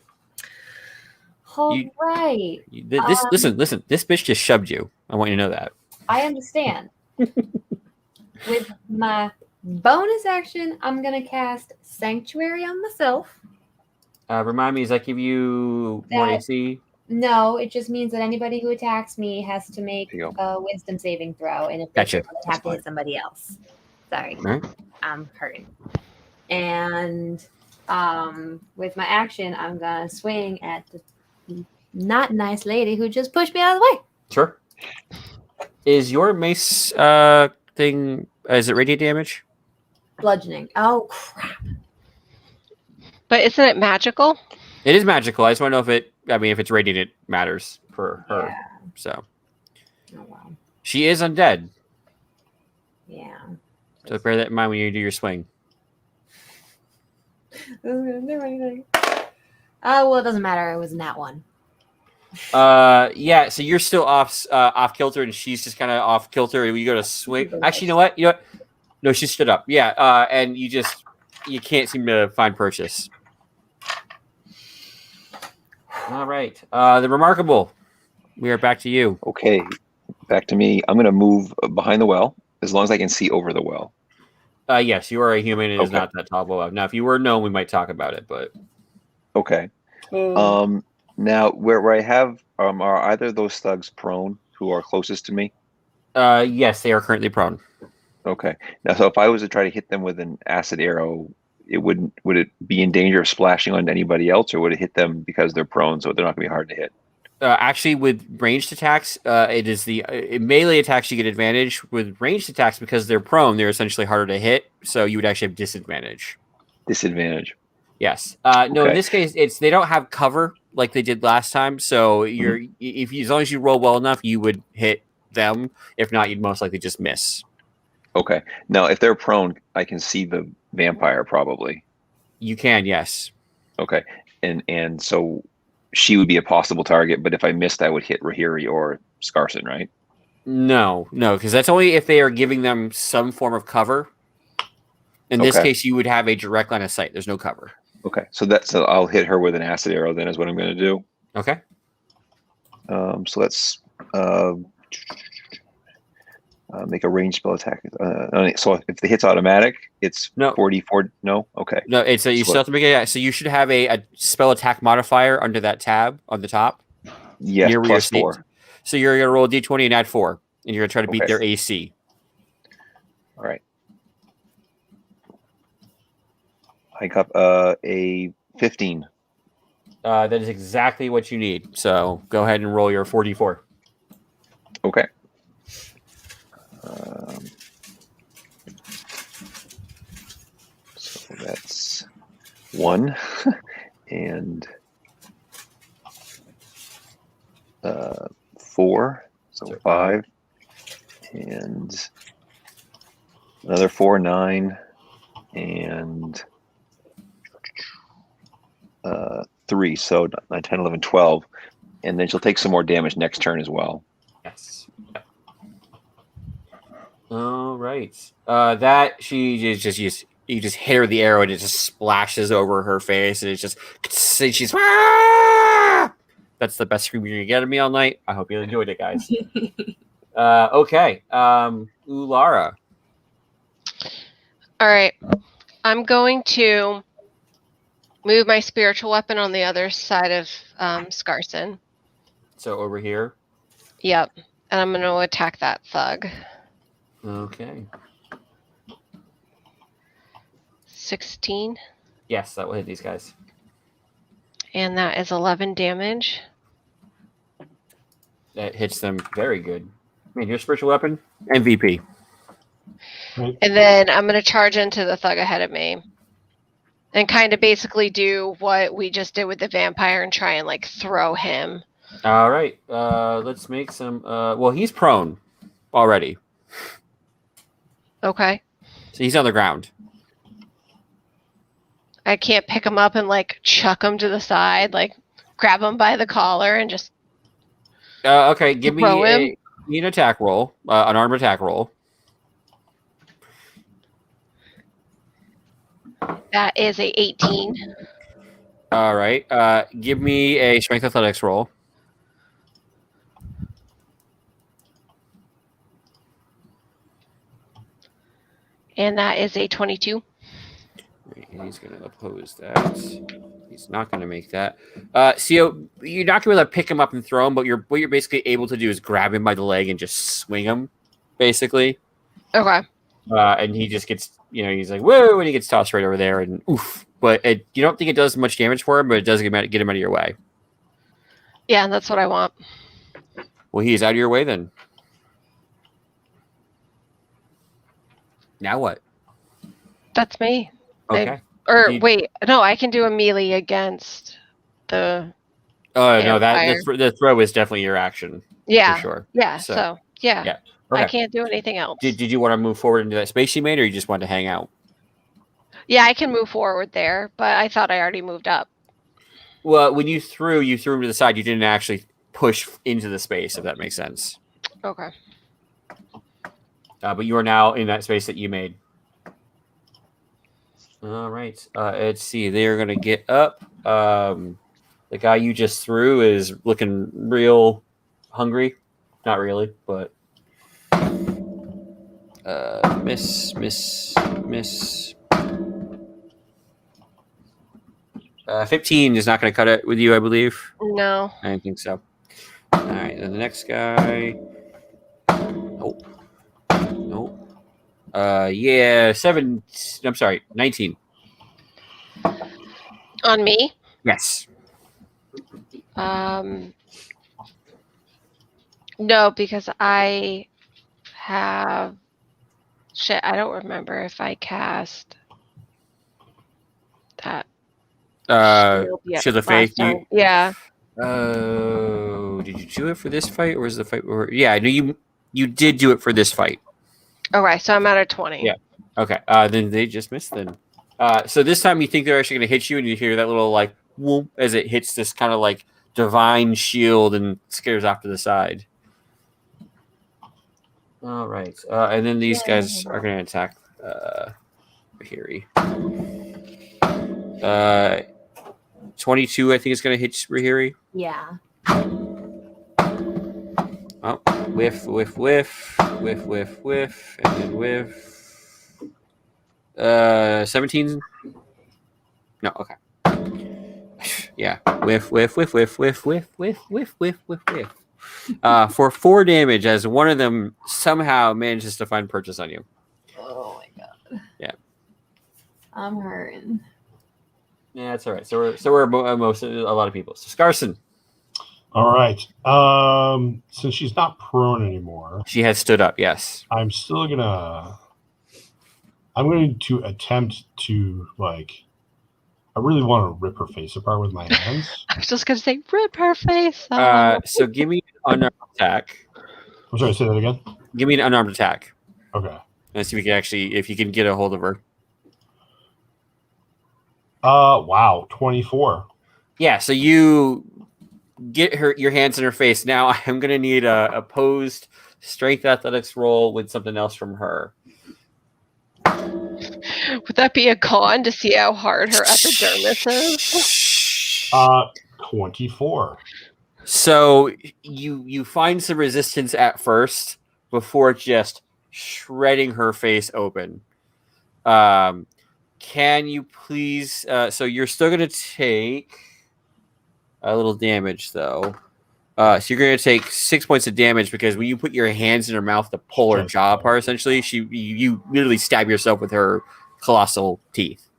All right. Listen. This bitch just shoved you. I want you to know that. I understand. With my bonus action, I'm going to cast Sanctuary on myself. Remind me, does that give you more AC? No, it just means that anybody who attacks me has to make a wisdom saving throw. And if they Gotcha. have to hit somebody else. Sorry. Right. I'm hurting. And with my action, I'm going to swing at the not nice lady who just pushed me out of the way. Sure. Is your mace thing, is it radiant damage? Bludgeoning. Oh, crap. But isn't it magical? It is magical. I just want to know if it's radiant, it matters for her. Yeah. So. Oh, wow. She is undead. Yeah. So bear that in mind when you do your swing. Well, it doesn't matter. It was in that one. Yeah, so you're still off kilter, and she's just kind of off kilter. And you go to swing. Actually, you know what? No, she stood up. Yeah, and you can't seem to find purchase. All right, the remarkable. We are back to you. Okay, back to me. I'm going to move behind the well as long as I can see over the well. Yes, you are a human. It is Okay. not that tall above. Now, if you were known, we might talk about it, but Okay. Now, where I have, are either of those thugs prone who are closest to me? Yes, they are currently prone. Okay. Now, so if I was to try to hit them with an acid arrow, would it be in danger of splashing onto anybody else, or would it hit them because they're prone, so they're not going to be hard to hit? Actually, with ranged attacks, it is the melee attacks you get advantage. With ranged attacks, because they're prone, they're essentially harder to hit, so you would actually have disadvantage. Disadvantage. Yes. No, in Okay. this case, they don't have cover like they did last time. So as long as you roll well enough, you would hit them. If not, you'd most likely just miss. Okay. Now, if they're prone, I can see the vampire probably. You can, yes. Okay. And so she would be a possible target, but if I missed, I would hit Rahiri or Scarson, right? No, because that's only if they are giving them some form of cover. In this case, you would have a direct line of sight. There's no cover. Okay. So I'll hit her with an acid arrow then is what I'm going to do. Okay. So let's make a ranged spell attack. So if the hit's automatic, it's No. 44. No? Okay. No, it's you still have to make it. So you should have a spell attack modifier under that tab on the top. Yes, near where plus you're 4. So you're going to roll a d20 and add 4. And you're going to try to beat Okay. their AC. All right. I got a 15. That is exactly what you need. So go ahead and roll your 4d4. Okay. So that's 1 and 4. So 5 and another 4, 9 and 3. So 9, 10, 11, 12. And then she'll take some more damage next turn as well. Yes. All right. That she just you just hit her with the arrow and it just splashes over her face and it's just she's "Ah!" That's the best scream you're gonna get of me all night. I hope you enjoyed it, guys. Okay. Ulara. All right. I'm going to move my spiritual weapon on the other side of Scarson. So over here. Yep. And I'm going to attack that thug. Okay. 16. Yes, that will hit these guys. And that is 11 damage. That hits them very good. I mean, your spiritual weapon, MVP. Right. And then I'm going to charge into the thug ahead of me. And kind of basically do what we just did with the vampire and try and like throw him. All right. Let's make some. Well, he's prone already, Okay. so he's on the ground. I can't pick him up and like chuck him to the side, like grab him by the collar and just Okay, give me throw him. an attack roll, an arm attack roll. That is a 18. All right. Give me a strength athletics roll. And that is a 22. And he's going to oppose that. He's not going to make that. So you're not going to pick him up and throw him, but what you're basically able to do is grab him by the leg and just swing him, basically. Okay. And he just gets, he's like, whoa, and he gets tossed right over there, and oof. But you don't think it does much damage for him, but it does get him out of your way. Yeah, that's what I want. Well, he is out of your way then. Now what? That's me. Okay. Wait, no, I can do a melee against the. Oh no, vampire. the throw is definitely your action. Yeah. For sure. Yeah. So, So yeah. yeah. Okay. I can't do anything else. Did you want to move forward into that space you made, or you just wanted to hang out? Yeah, I can move forward there, but I thought I already moved up. Well, when you threw him to the side. You didn't actually push into the space, if that makes sense. Okay. But you are now in that space that you made. All right. Let's see. They are going to get up. The guy you just threw is looking real hungry. Not really, but miss. 15 is not going to cut it with you, I believe. No. I don't think so. All right. And the next guy. Nope. Nope. Yeah, 7. I'm sorry, 19. On me. Yes. No, because I have shit. I don't remember if I cast that. Shield of Faith. Time. Yeah. Did you do it for this fight, or was the fight? Yeah, I know you did do it for this fight. Okay, so I'm at a 20. Yeah. Okay. Then they just missed. Then. So this time you think they're actually going to hit you, and you hear that little like whoop as it hits this kind of like divine shield and scares off to the side. All right. And then these guys are going to attack Rahiri. 22, I think, is going to hit Rahiri. Yeah. Oh, whiff, whiff, whiff, whiff, whiff, whiff, and then whiff. 17. No, okay. Yeah, whiff, whiff, whiff, whiff, whiff, whiff, whiff, whiff, whiff, whiff, whiff. For 4 damage, as one of them somehow manages to find purchase on you. Oh my god. Yeah. I'm hurting. Yeah, that's all right. So we're most a lot of people. So Scarson. All right. Since she's not prone anymore, She has stood up. Yes. I'm going to attempt to I really want to rip her face apart with my hands. I was just gonna say rip her face. So give me an unarmed attack. I'm sorry, say that again. Give me an unarmed attack. Okay. Let's see if we can if you can get a hold of her. Wow, 24. Yeah. So you get your hands in her face. Now I'm gonna need a opposed strength athletics roll with something else from her. Would that be a con to see how hard her epidermis is? 24. So you find some resistance at first before just shredding her face open. Can you please? So you're still going to take a little damage, though. So you're going to take 6 points of damage because when you put your hands in her mouth to pull her jaw apart, essentially, you literally stab yourself with her colossal teeth.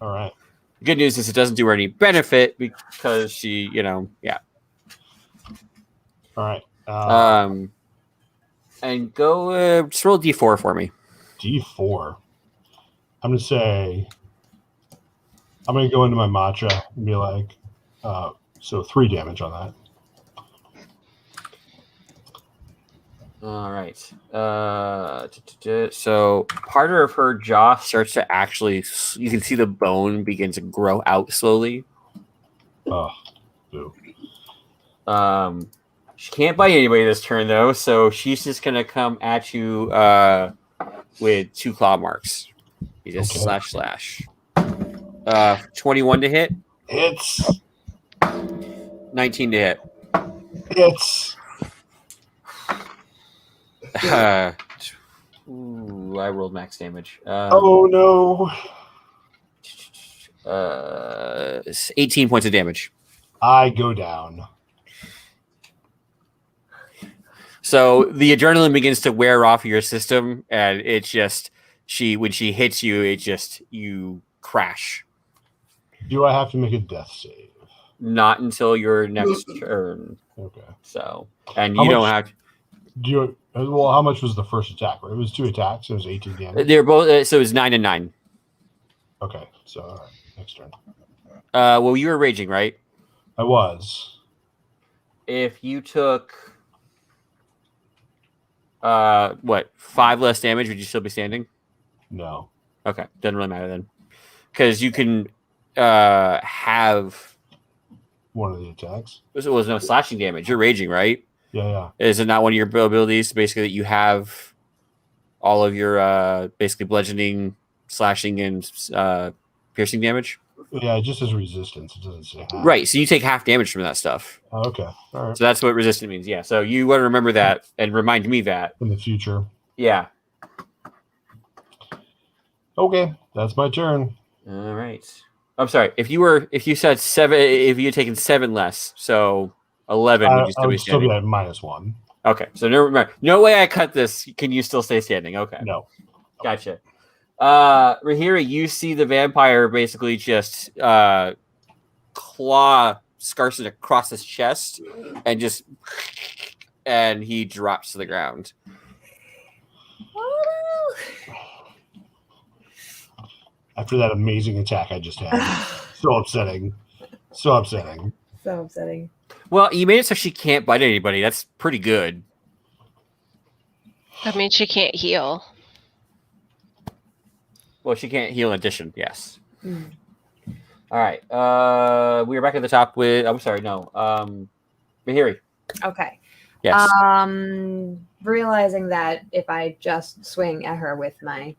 All right. The good news is it doesn't do her any benefit because she, yeah. All right. And go just roll a d4 for me. D4. I'm going to go into my matcha and be like, so 3 damage on that. All right. So part of her jaw starts to actually, you can see the bone begin to grow out slowly. Oh, boo. She can't bite anybody this turn, though, so she's just going to come at you with 2 claw marks. You just slash. 21 to hit. Hits. 19 to hit. Hits. Ooh, I rolled max damage. Oh, no. 18 points of damage. I go down. So the adrenaline begins to wear off your system, and it's just when she hits you, you crash. Do I have to make a death save? Not until your next turn. Okay. So, and you don't have to. How much was the first attack? Right? It was 2 attacks. So it was 18 damage. They're both. So it was 9 and 9. Okay. So all right, next turn. Well, you were raging, right? I was. If you took 5 less damage, would you still be standing? No. Okay, doesn't really matter then, because you can have one of the attacks. It was no slashing damage. You're raging, right? Yeah. Is it not one of your abilities? Basically, that you have all of your basically bludgeoning, slashing, and piercing damage. Yeah, it just as resistance. It doesn't say half. Right. So you take half damage from that stuff. Oh, okay. All right. So that's what resistant means. Yeah. So you want to remember that and remind me that in the future. Yeah. Okay, that's my turn. All right. I'm sorry. If you said 7, if you had taken 7 less, so 11, would you still be standing? Still be at -1. Okay, so no way I cut this. Can you still stay standing? Okay. No. Gotcha. Rahira, you see the vampire basically just claw Scarson across his chest and he drops to the ground. After that amazing attack I just had. So upsetting. So upsetting. So upsetting. Well, you made it so she can't bite anybody. That's pretty good. That means she can't heal. Well, she can't heal in addition, yes. Mm. All right. We are back at the top with... I'm sorry, no. Mahiri. Okay. Yes. Realizing that if I just swing at her with my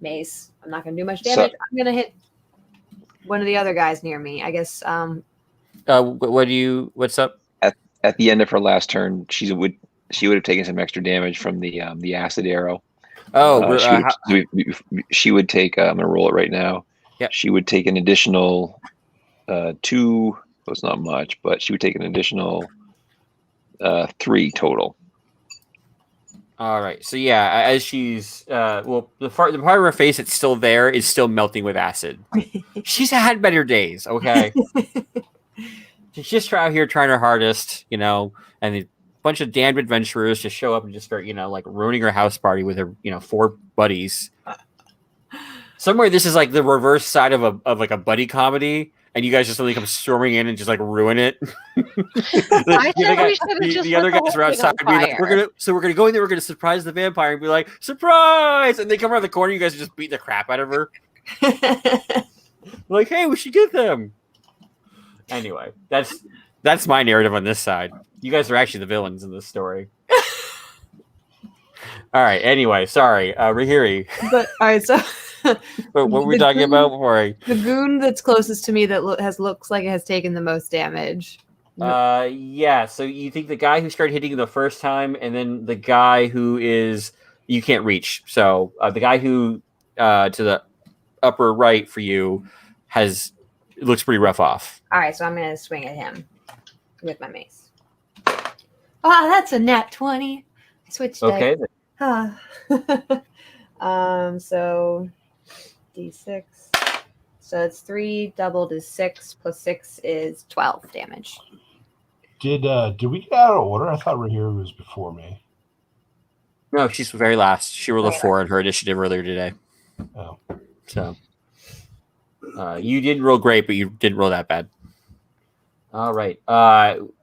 mace, I'm not going to do much damage. I'm going to hit one of the other guys near me. I guess. What's up? At the end of her last turn, she would have taken some extra damage from the acid arrow. She would take. I'm gonna roll it right now. Yeah. She would take an additional 2. Well, it's not much, but she would take an additional 3 total. All right. So yeah, as she's the part of her face that's still there is still melting with acid. She's had better days. Okay. She's just out here trying her hardest, and a bunch of damned adventurers just show up and just start, like ruining her house party with her, 4 buddies. Somewhere this is like the reverse side of a buddy comedy, and you guys just suddenly come storming in and just like ruin it. The other guys are outside being like, we're gonna go in there, we're gonna surprise the vampire and be like, surprise! And they come around the corner, you guys just beat the crap out of her. Like, hey, we should get them. Anyway, that's my narrative on this side. You guys are actually the villains in this story. All right. Anyway, sorry, Rahiri. But all right, so what were we talking about before? The goon that's closest to me that looks like it has taken the most damage. Yeah. So you think the guy who started hitting you the first time, and then the guy who is you can't reach. So the guy who to the upper right for you looks pretty rough off. All right, so I'm gonna swing at him with my mace. Oh, that's a nat 20. I switched. Okay. So D6. So it's 3 doubled is 6 plus 6 is 12 damage. Did we get out of order? I thought Rahira was before me. No, she's very last. She rolled a 4 in her initiative earlier today. Oh. So you didn't roll great, but you didn't roll that bad. All right.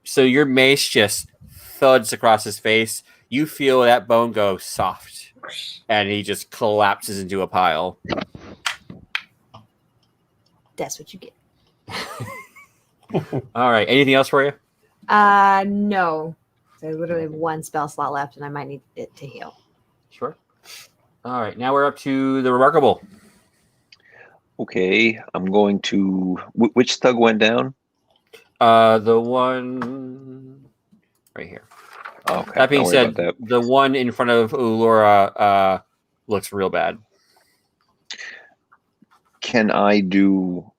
So your mace just thuds across his face. You feel that bone go soft, and he just collapses into a pile. That's what you get. All right. Anything else for you? No. So I literally have 1 spell slot left, and I might need it to heal. Sure. All right. Now we're up to the Remarkable. Okay, I'm going to. Which thug went down? The one right here. Okay. That being said, the one in front of Ulora looks real bad. Can I do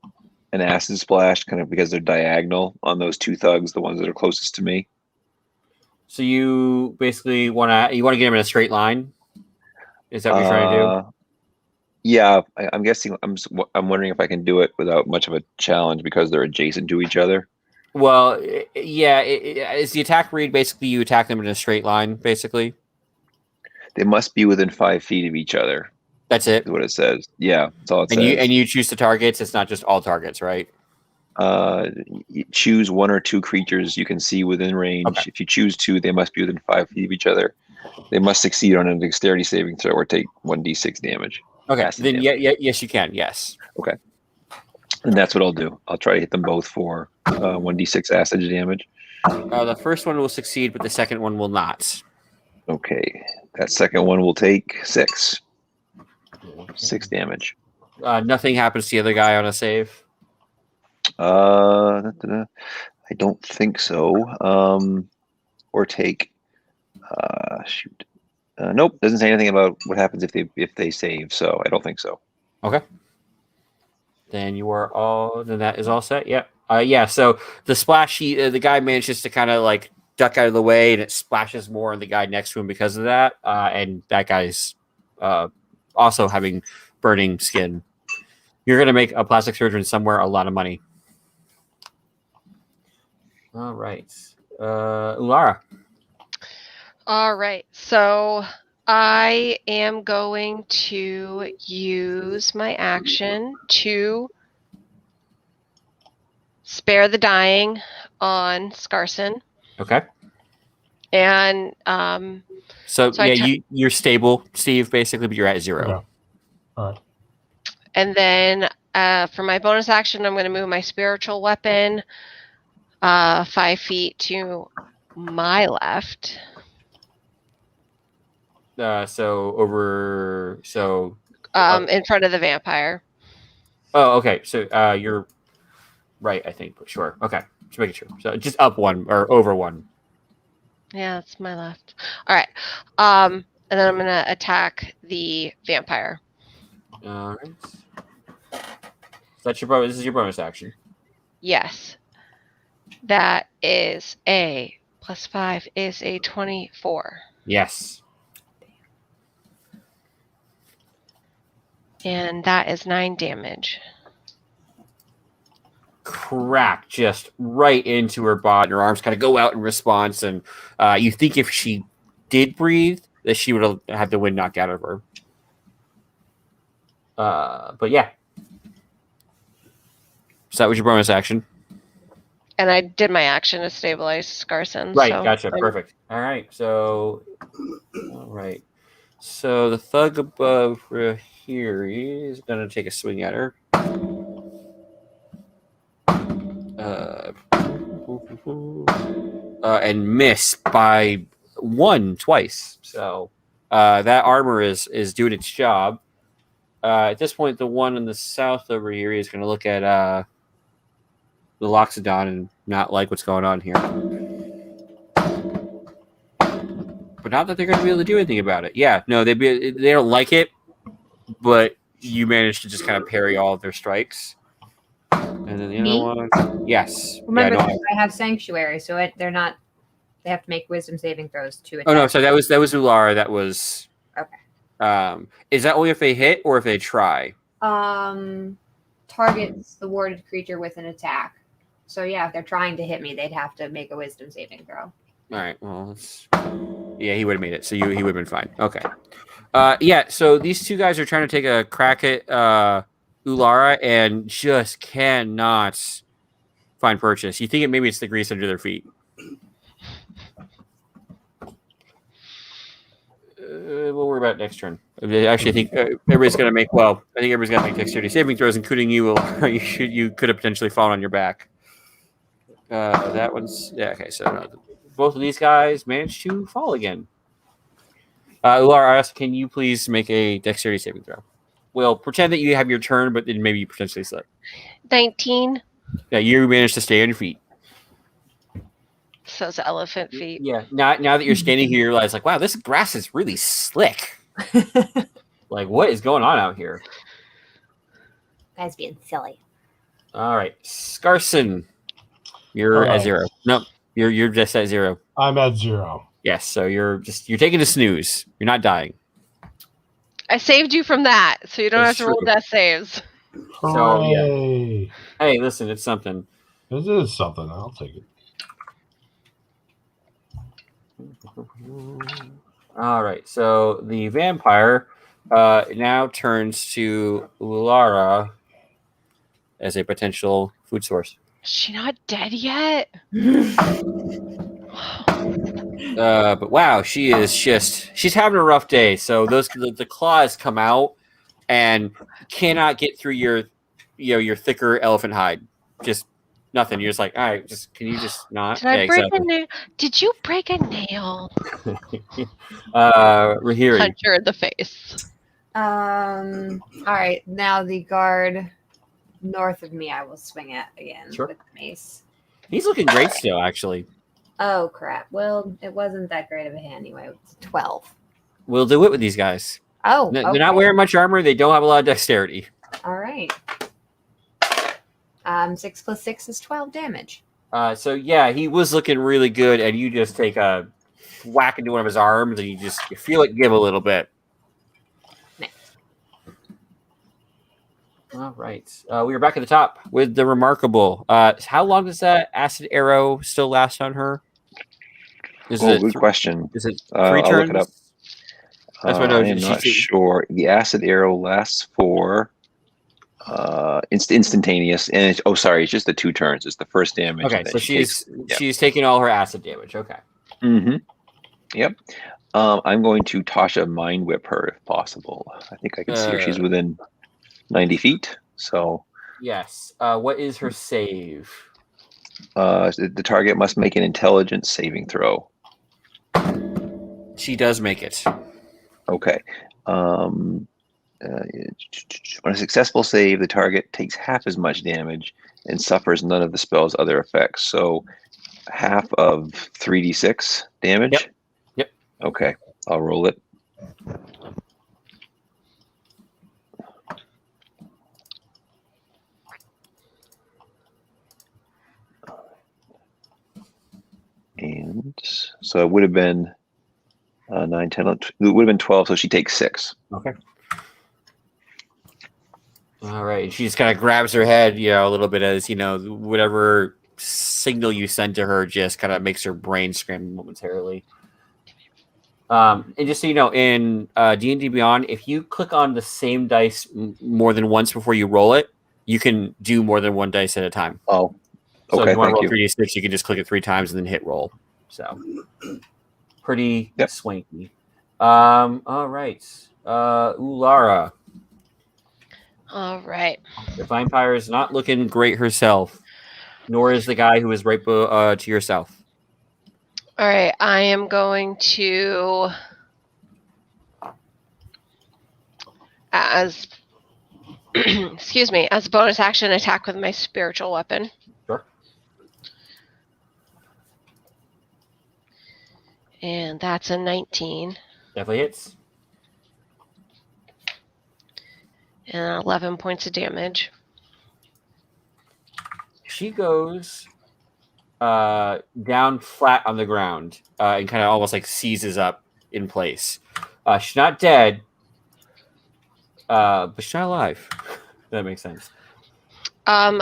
an acid splash, kind of because they're diagonal on those 2 thugs, the ones that are closest to me? So you basically want to get them in a straight line? Is that what you're trying to do? Yeah, I'm guessing. I'm wondering if I can do it without much of a challenge because they're adjacent to each other. Well, yeah. Is the attack read basically you attack them in a straight line? Basically, they must be within 5 feet of each other. That's it. Is what it says. Yeah, that's all it says. You choose the targets. It's not just all targets, right? You choose 1 or 2 creatures you can see within range. Okay. If you choose 2, they must be within 5 feet of each other. They must succeed on a dexterity saving throw or take 1d6 damage. Okay, then yes, you can. Yes. Okay, and that's what I'll do. I'll try to hit them both for 1d6 acid damage. The first one will succeed, but the second one will not. Okay, that second one will take 6. 6 damage. Nothing happens to the other guy on a save. I don't think so. Or take. Shoot. Nope, doesn't say anything about what happens if they save, so I don't think so. Okay. Then that is all set. Yep. Yeah. So the splash, the guy manages to kind of like duck out of the way, and it splashes more on the guy next to him because of that. And that guy's also having burning skin. You're going to make a plastic surgeon somewhere a lot of money. All right. Ulara. All right. So I am going to use my action to spare the dying on Scarson. Okay. And So So I yeah, you're stable, Steve, basically, but you're at 0. Okay. All right. and then for my bonus action, I'm going to move my spiritual weapon 5 feet to my left. So over. So. In front of the vampire. Oh, okay. So you're right, I think. But sure. Okay. Just making sure. So just up 1 or over 1. Yeah, that's my left. All right. And then I'm going to attack the vampire. All right. That's your bonus. This is your bonus action. Yes. That is a +5 is a 24. Yes. And that is 9 damage. Crack just right into her body. And her arms kind of go out in response, and you think if she did breathe, that she would have had the wind knocked out of her. But yeah. So that was your bonus action. And I did my action to stabilize Scarson. Right, so gotcha. Perfect. All right. So the thug above here is going to take a swing at her. And miss by 1 twice. So that armor is doing its job. At this point, the one in the south over here is going to look at the Loxodon and not like what's going on here. But not that they're going to be able to do anything about it. Yeah, no, they don't like it, but you managed to just kind of parry all of their strikes. And then the Me? other one, yes. Remember, yeah, no, I have sanctuary, so they're not. They have to make wisdom saving throws to attack. Oh no, so that was Ulara. That was Okay. Is that only if they hit or if they try? Targets the warded creature with an attack. So yeah, if they're trying to hit me, they'd have to make a wisdom saving throw. All right. Well, yeah, he would have made it. So he would have been fine. Okay. Yeah. So these two guys are trying to take a crack at Ulara and just cannot find purchase. You think maybe it's the grease under their feet. We'll worry about it next turn. Actually, I think everybody's going to make. Well, I think everybody's going to make dexterity saving throws, including you. You could have potentially fallen on your back. That one's okay. So both of these guys managed to fall again. Ulara, can you please make a dexterity saving throw? Well, pretend that you have your turn, but then maybe you potentially slip. 19. Yeah, you managed to stay on your feet. So it's elephant feet. Yeah. Now that you're standing here, you realize, like, wow, this grass is really slick. Like, what is going on out here? Guys being silly. All right, Scarson, you're at 0. No, you're just at 0. I'm at 0. Yes, so you're taking a snooze. You're not dying. I saved you from that, so you don't That's have to roll true. death saves. So, yeah. Hooray. Hey, listen, it's something. This is something. I'll take it. All right, so the vampire now turns to Ulara as a potential food source. Is she not dead yet? But wow, she's having a rough day. So the claws come out and cannot get through your thicker elephant hide. Just nothing. You're just like, all right, can you just not? Did I break a nail? Did you break a nail? Rahiri. Punch her in the face. All right, now the guard north of me, I will swing at again Sure. with the mace. He's looking great still, actually. Oh crap! Well, it wasn't that great of a hit anyway. It's 12. We'll do it with these guys. Oh, They're not wearing much armor. They don't have a lot of dexterity. All right. 6 + 6 is 12 damage. So yeah, he was looking really good, and you just take a whack into one of his arms, and you feel it give a little bit. Nice. All right, we are back at the top with the remarkable. How long does that acid arrow still last on her? Good question. Is it 3 I'll turns? look it up. That's what I know. I am not sure. The acid arrow lasts for instantaneous, and it's just the 2 turns. It's the first damage. Okay, so she's taking all her acid damage. Okay. Mm-hmm. Yep. I'm going to Tasha Mind Whip her if possible. I think I can see her. She's within 90 feet. So yes. What is her save? The target must make an intelligence saving throw. She does make it. Okay. On a successful save, the target takes half as much damage and suffers none of the spell's other effects. So half of 3d6 damage? Yep. Okay. I'll roll it. And so it would have been 9, 10, it would have been 12, so she takes 6. Okay. All right. And she just kind of grabs her head, a little bit as, whatever signal you send to her just kind of makes her brain scramble momentarily. And just so you know, in D&D Beyond, if you click on the same dice more than once before you roll it, you can do more than one dice at a time. Oh, so okay. if you want to roll you. 3d6, you can just click it 3 times and then hit roll. So pretty swanky. All right. Ulara. All right. The vampire is not looking great herself, nor is the guy who is right to your south. All right. I am going to, as a bonus action, attack with my spiritual weapon. Sure. And that's a 19. Definitely hits. And 11 points of damage. She goes down flat on the ground and kind of almost like seizes up in place. She's not dead, but she's not alive. That makes sense. Can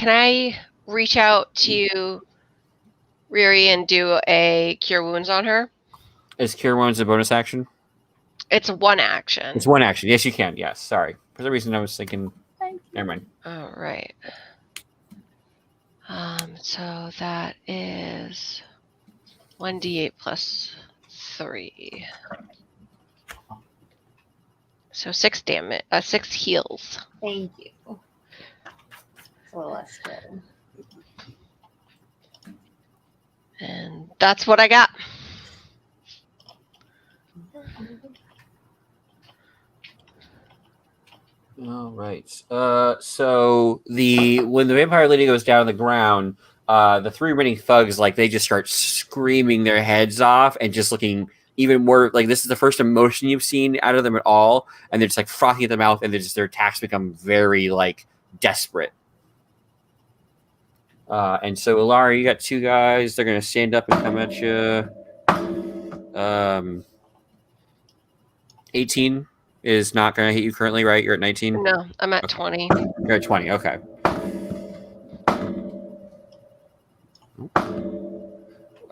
I reach out to Riri and do a Cure Wounds on her? Is Cure Wounds a bonus action? It's 1 action. It's 1 action. Yes, you can. Yes. Sorry. For some reason, I was thinking. Never mind. All right. So that is 1d8 plus 3. So 6 damage. 6 heals. Thank you. It's a little less good. And that's what I got. All right. So when the vampire lady goes down on the ground, the 3 remaining thugs they just start screaming their heads off and just looking even more like this is the first emotion you've seen out of them at all, and they're just frothing at the mouth, and their attacks become very desperate. And so Ilara, you got 2 guys. They're gonna stand up and come at you. 18 is not gonna hit you currently, right? You're at 19. No, I'm at 20. You're at 20. Okay.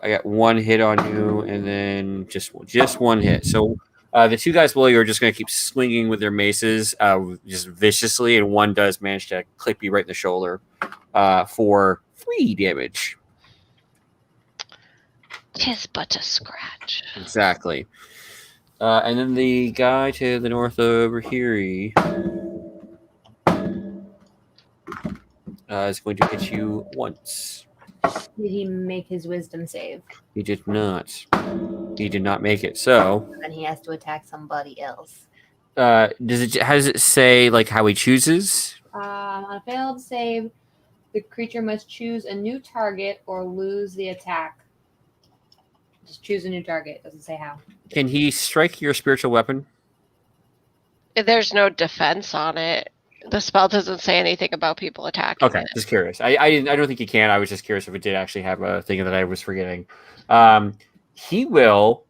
I got 1 hit on you, and then just 1 hit. So the 2 guys below you are just going to keep swinging with their maces, just viciously, and 1 does manage to clip you right in the shoulder for 3 damage. 'Tis but a scratch. Exactly. And then the guy to the north over here is going to hit you once. Did he make his wisdom save? He did not. He did not make it. So Then he has to attack somebody else. how does it say how he chooses? On a failed save, the creature must choose a new target or lose the attack. Just choose a new target. Doesn't say how. Can he strike your spiritual weapon? There's no defense on it. The spell doesn't say anything about people attacking. Okay, it. just curious. I don't think he can. I was just curious if it did actually have a thing that I was forgetting. He will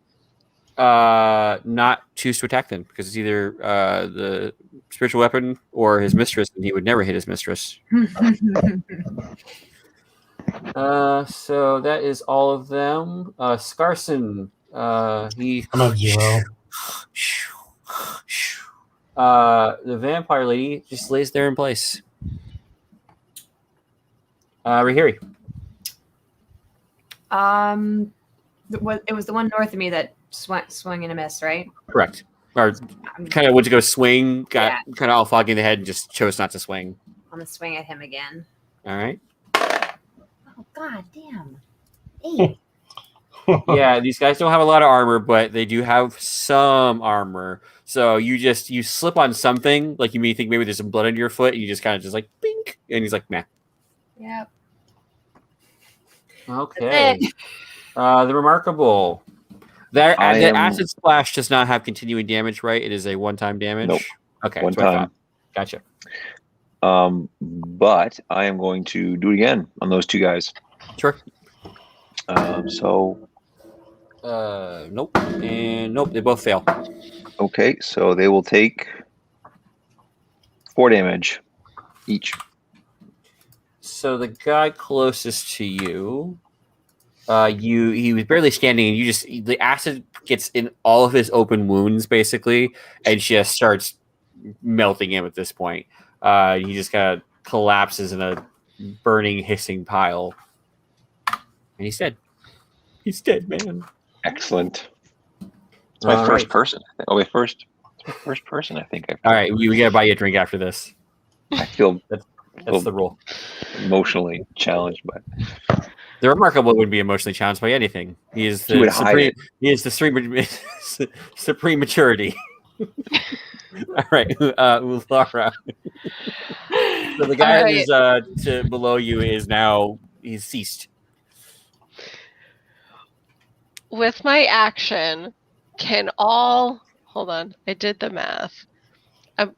not choose to attack them because it's either the spiritual weapon or his mistress, and he would never hit his mistress. So that is all of them. Scarson, he. I'm at 0. The vampire lady just lays there in place. Rahiri. It was the one north of me that swung and a miss, right? Correct. Or kind of went to go swing, got kind of all foggy in the head, and just chose not to swing. I'm gonna swing at him again. All right. Oh god damn. 8. Yeah, these guys don't have a lot of armor, but they do have some armor. So you slip on something, like you may think maybe there's some blood on your foot, and you just kind of just like bink, and he's like, meh. Yep. Okay. The remarkable. That acid splash does not have continuing damage, right? It is a one-time damage. Nope. Okay. One time. Gotcha. But I am going to do it again on those two guys. Sure. Nope. And nope, they both fail. Okay, so they will take 4 damage each. So the guy closest to you, he was barely standing, and the acid gets in all of his open wounds basically, and just starts melting him at this point. He just kind of collapses in a burning, hissing pile, and he's dead. He's dead, man. Excellent. It's my first person. Oh, wait, first person. I think. All right, we gotta buy you a drink after this. I feel that's the rule. Emotionally challenged, but the remarkable would be emotionally challenged by anything. He is the supreme. He is the supreme maturity. All right, Laura. So the guy who's below you is now he's ceased. With my action, hold on, I did the math. I'm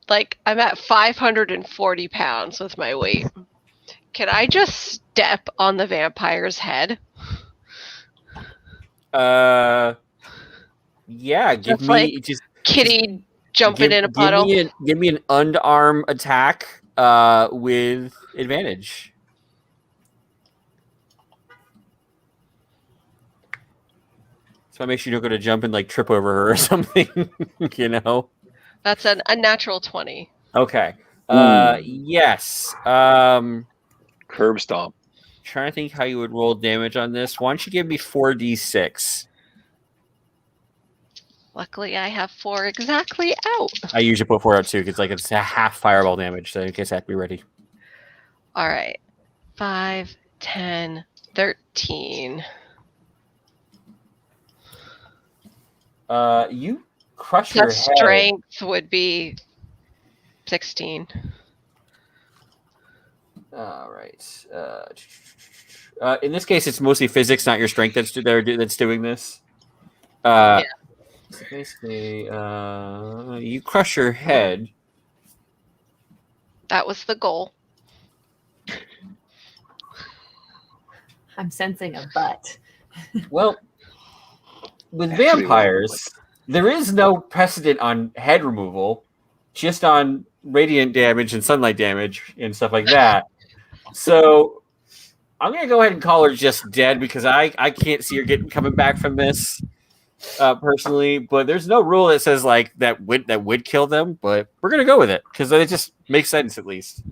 at 540 pounds with my weight. Can I just step on the vampire's head? Yeah, give me just kitty jumping in a puddle. Give me an unarmed attack with advantage. So I make sure you don't go to jump and like trip over her or something, you know? That's a natural 20. Okay. Yes. Curb stomp. Trying to think how you would roll damage on this. Why don't you give me 4d6? Luckily, I have 4 exactly out. I usually put 4 out too, because it's a half fireball damage, so in case I have to be ready. All right. 5, 10, 13. You crush your head. Strength would be 16. All right. In this case, it's mostly physics, not your strength that's doing this. So basically, you crush your head. That was the goal. I'm sensing a butt. Well, with vampires, there is no precedent on head removal, just on radiant damage and sunlight damage and stuff like that. So I'm going to go ahead and call her just dead because I can't see her coming back from this personally. But there's no rule that says like that would kill them. But we're going to go with it because it just makes sense at least.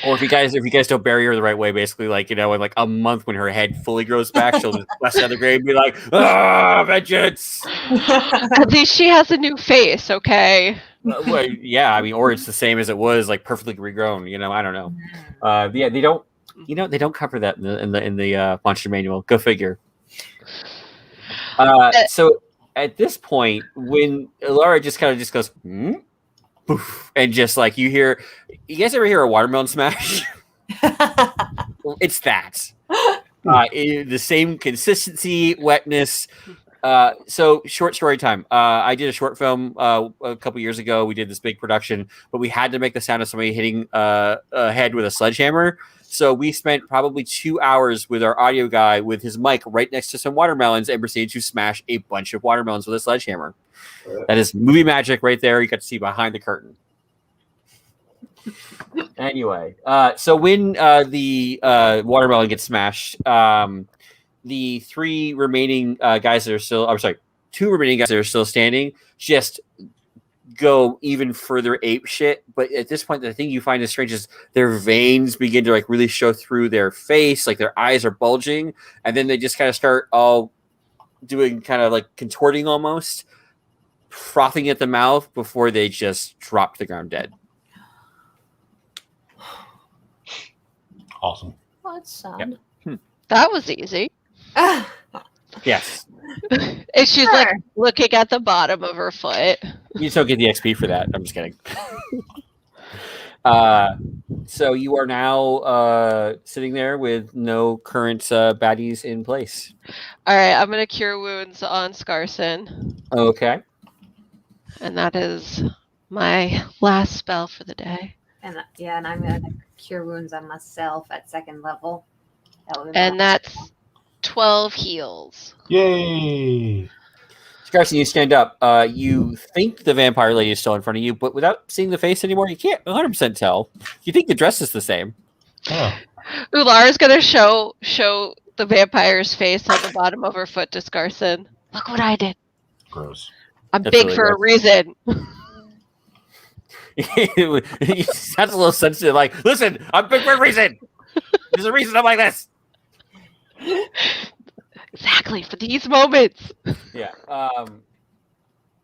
Or if you guys don't bury her the right way, basically, like, in like a month when her head fully grows back, she'll just bust out of the grave and be like, vengeance! At least she has a new face, okay? Well, yeah, I mean, or it's the same as it was, like perfectly regrown. I don't know. Yeah, they don't. They don't cover that in the monster manual. Go figure. So at this point, when Laura just kind of just goes, poof, and just like you guys ever hear a watermelon smash? It's that. The same consistency, wetness, So short story time. I did a short film a couple years ago. We did this big production, but we had to make the sound of somebody hitting a head with a sledgehammer. So we spent probably 2 hours with our audio guy with his mic right next to some watermelons and proceeded to smash a bunch of watermelons with a sledgehammer. That is movie magic right there. You got to see behind the curtain. Anyway, so when the watermelon gets smashed, the three remaining guys that are still, I'm sorry, two remaining guys that are still standing just go even further ape shit. But at this point, the thing you find is strange is their veins begin to like really show through their face, like their eyes are bulging, and then they just kind of start all doing kind of like contorting almost, frothing at the mouth before they just drop to the ground dead. Awesome. Well, that's sad. Yep. That was easy. Yes. And she's like looking at the bottom of her foot. You just don't get the XP for that. I'm just kidding. So you are now sitting there with no current baddies in place. All right, I'm going to cure wounds on Scarson. Okay. And that is my last spell for the day. And and I'm gonna cure wounds on myself at 2nd level. And that's 12 heals. Yay! Carson, you stand up. You think the vampire lady is still in front of you, but without seeing the face anymore, you can't 100% tell. You think the dress is the same. Oh. Ular is going to show the vampire's face on the bottom of her foot to Scarson. Look what I did. Gross. I'm That's big really for a gross. reason. It sounds a little sensitive. Like, listen, I'm big for a reason. There's a reason I'm like this. Exactly, for these moments. Yeah.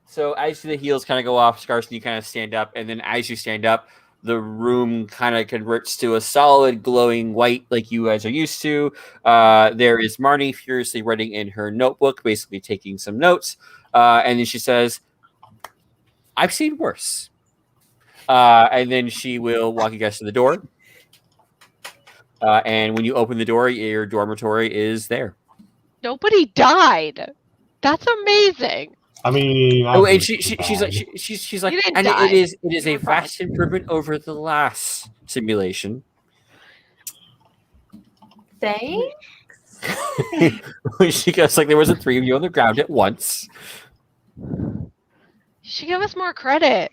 So as you see the heels kind of go off, Scarson, you kind of stand up, and then as you stand up, the room kind of converts to a solid glowing white like you guys are used to. There is Marnie furiously writing in her notebook, basically taking some notes. And then she says, I've seen worse. And then she will walk you guys to the door. And when you open the door, your dormitory is there. Nobody died. That's amazing. I mean, Oh, and she's like, she's like, You didn't and die. it is a vast improvement over the last simulation. Thanks. She goes like, there wasn't 3 of you on the ground at once. You should give us more credit.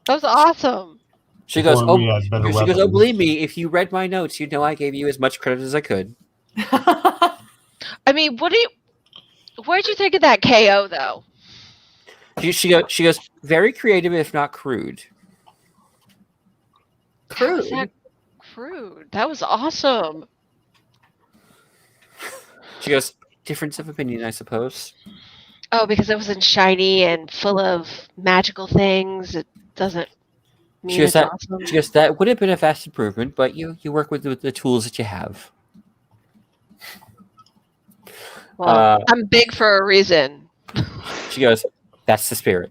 That was awesome. She goes, Before we had better oh, weapons. believe me, if you read my notes, you know I gave you as much credit as I could. I mean, where'd you think of that KO though? She goes, very creative, if not crude. How was that crude? That was awesome. She goes, difference of opinion, I suppose. Oh, because it wasn't shiny and full of magical things. It doesn't mean it's awesome. She goes, that would have been a vast improvement, but you work with the tools that you have. Well, I'm big for a reason. She goes, that's the spirit.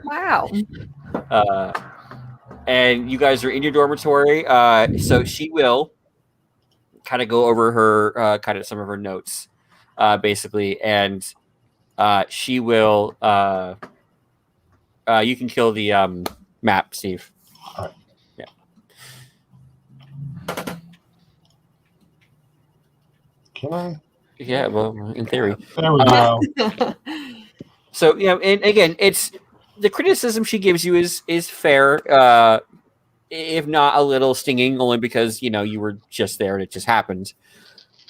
Wow. And you guys are in your dormitory. So she will kind of go over her kind of some of her notes, basically, and she will. You can kill the map, Steve. All right. Yeah. Can I? Yeah. Well, in theory. There we go. So and again, it's the criticism she gives you is fair, if not a little stinging, only because you were just there and it just happened.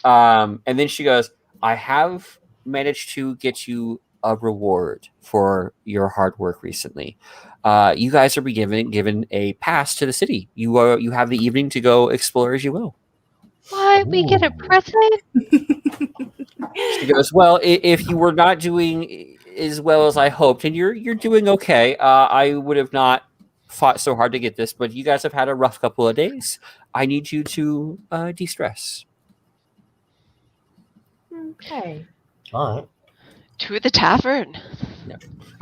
And then she goes, "I have managed to get you a reward for your hard work recently. You guys are given a pass to the city. You have the evening to go explore as you will." What? We get a Ooh. present? She goes, "Well, if you were not doing as well as I hoped, and you're doing okay, I would have not fought so hard to get this, but you guys have had a rough couple of days. I need you to de-stress." Okay. All right. To the tavern.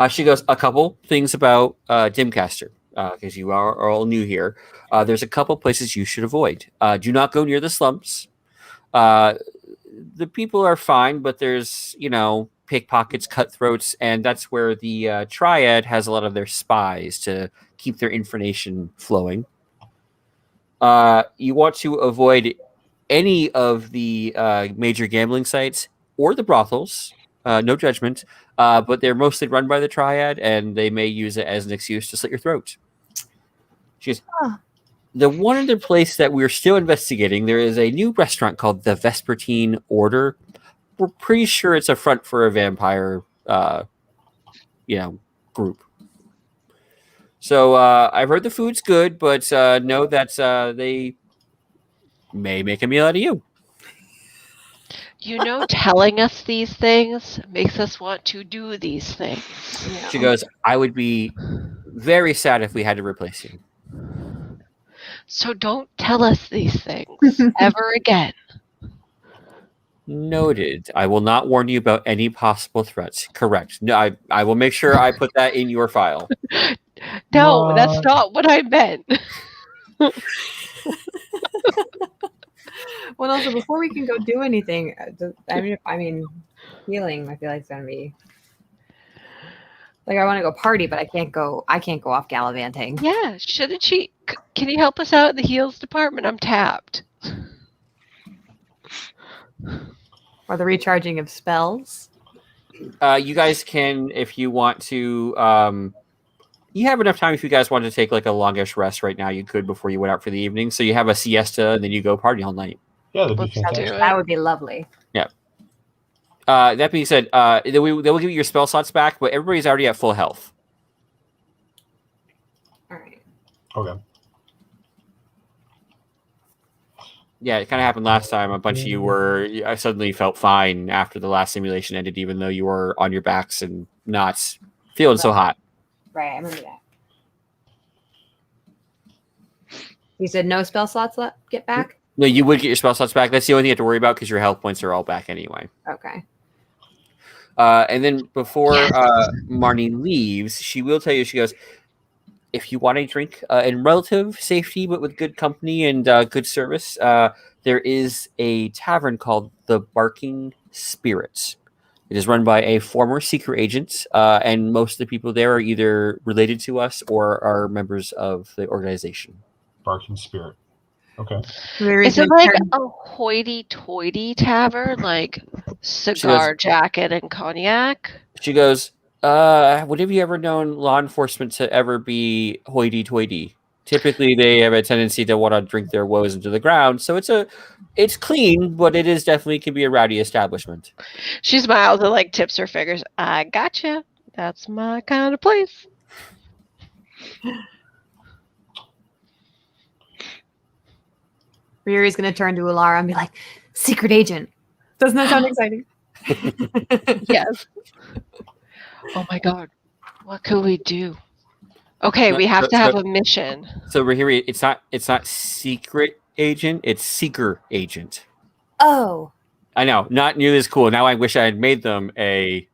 She goes, a couple things about Dimcaster, because you are all new here. There's a couple places you should avoid. Do not go near the slums. the people are fine, but there's pickpockets, cutthroats, and that's where the triad has a lot of their spies to keep their information flowing. You want to avoid any of the major gambling sites or the brothels. No judgment, but they're mostly run by the triad, and they may use it as an excuse to slit your throat. She goes, the one other place that we're still investigating, there is a new restaurant called the Vespertine Order. We're pretty sure it's a front for a vampire, group. So I've heard the food's good, but know that they may make a meal out of you. Telling us these things makes us want to do these things. Yeah. She goes, I would be very sad if we had to replace you. So don't tell us these things ever again. Noted. I will not warn you about any possible threats. Correct. No, I will make sure I put that in your file. No, that's not what I meant. Well, also before we can go do anything, I mean, healing. I feel like it's gonna be like I want to go party, but I can't go off gallivanting. Yeah, shouldn't she? Can you help us out in the heals department? I'm tapped. Or the recharging of spells. You guys can, if you want to. You have enough time if you guys want to take like a longish rest right now. You could before you went out for the evening. So you have a siesta, and then you go party all night. Yeah, that'd be Let's do fantastic. it. That would be lovely. That being said, they will give you your spell slots back, but everybody's already at full health. All right. Okay. Yeah, it kind of happened last time. A bunch of you I suddenly felt fine after the last simulation ended, even though you were on your backs and not feeling so hot. Right, I remember that. You said no spell slots left. Get back. No, you would get your spell slots back. That's the only thing you have to worry about because your health points are all back anyway. Okay. And then before Marnie leaves, she will tell you, she goes, if you want a drink in relative safety, but with good company and good service, there is a tavern called the Barking Spirits. It is run by a former secret agent, and most of the people there are either related to us or are members of the organization. Barking Spirit. Okay. Is it like a hoity-toity tavern, like cigar jacket and cognac? She goes, what have you ever known law enforcement to ever be hoity-toity? Typically, they have a tendency to want to drink their woes into the ground. So it's clean, but it is definitely can be a rowdy establishment. She smiles and like tips her fingers. I gotcha. That's my kind of place. Riri's gonna turn to Alara and be like, "Secret agent." Doesn't that sound exciting? Yes. Oh my god. What could we do? Okay, we have to have a mission. So Rahiri, it's not secret agent, it's seeker agent. Oh. I know, not nearly as cool. Now I wish I had made them a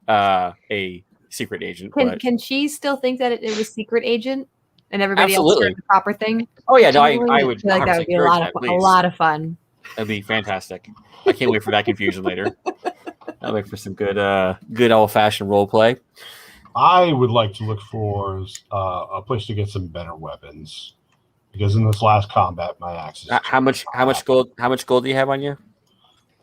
secret agent. Can she still think that it was secret agent and everybody Absolutely. else did the proper thing? Oh yeah, no, I I would feel like that would be a lot of fun. That'd be fantastic. I can't wait for that confusion later. I'll wait for some good old fashioned role play. I would like to look for a place to get some better weapons, because in this last combat, my axe is How much gold do you have on you?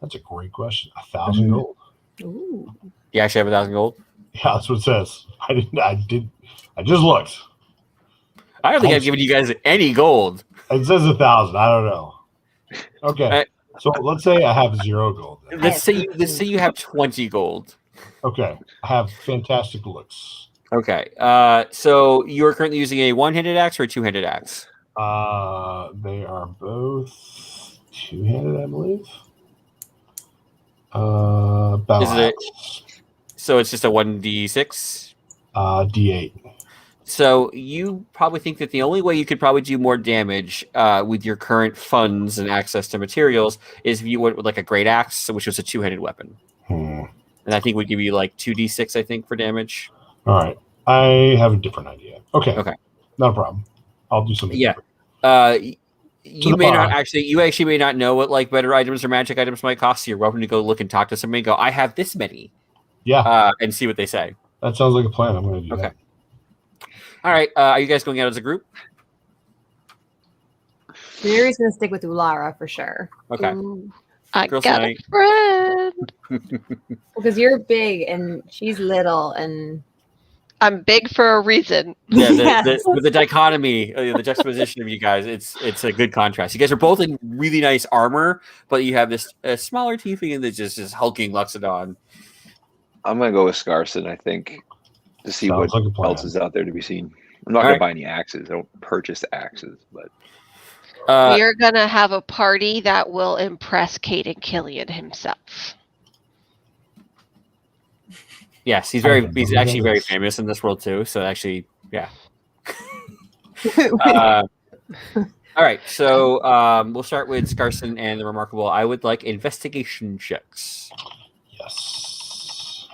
That's a great question. 1,000 gold. Ooh. You actually have 1,000 gold? Yeah, that's what it says. I just looked. I don't think I've given you guys any gold. It says 1,000. I don't know. Okay. So let's say I have 0 gold. Then. Let's say you have 20 gold. Okay. I have fantastic looks. Okay. So you're currently using a one-handed axe or a two-handed axe? They are both two-handed, I believe. Battle axe. So it's just a 1d6? D8. So you probably think that the only way you could probably do more damage with your current funds and access to materials is if you went with like a great axe, which was a two-handed weapon. And I think would give you like 2d6, I think, for damage. All right. I have a different idea. Okay. Okay. Not a problem. I'll do something. Yeah. You actually may not know what like better items or magic items might cost. So you're welcome to go look and talk to somebody and go, I have this many. Yeah. And see what they say. That sounds like a plan. I'm going to do that. All right. Are you guys going out as a group? Mary's gonna stick with Ulara for sure. Okay. Ooh, I Girls' got night. a friend. Because you're big and she's little, and I'm big for a reason. Yeah, Yes. the dichotomy, the juxtaposition of you guys, it's a good contrast. You guys are both in really nice armor, but you have this smaller tiefling and just hulking Luxodon. I'm gonna go with Scarson, I think, to see Sounds what like a plan. else is out there to be seen. I'm not All gonna right. buy any axes. I don't purchase axes, but We are gonna have a party that will impress Caden Killian himself. Yes, he's I don't know he's who actually that very is. famous in this world too. So actually, yeah. All right, so we'll start with Scarson and the Remarkable. I would like investigation checks. Yes.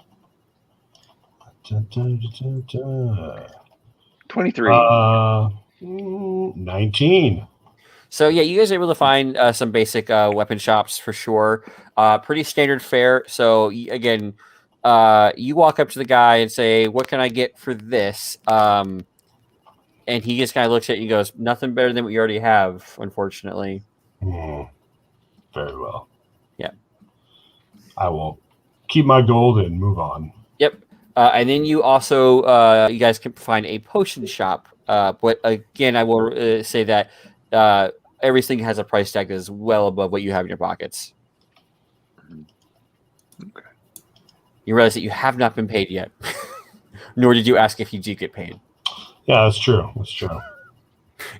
Da, da, da, da. 23. 19. So yeah, you guys are able to find some basic weapon shops for sure. Pretty standard fare. So again, you walk up to the guy and say, "What can I get for this?" And he just kind of looks at you and goes, "Nothing better than what you already have, unfortunately." Very well. Yeah. I will keep my gold and move on. Yep. And then you also you guys can find a potion shop. But again, I will say that everything has a price tag that is well above what you have in your pockets. Okay. You realize that you have not been paid yet, nor did you ask if you do get paid. Yeah, that's true. That's true.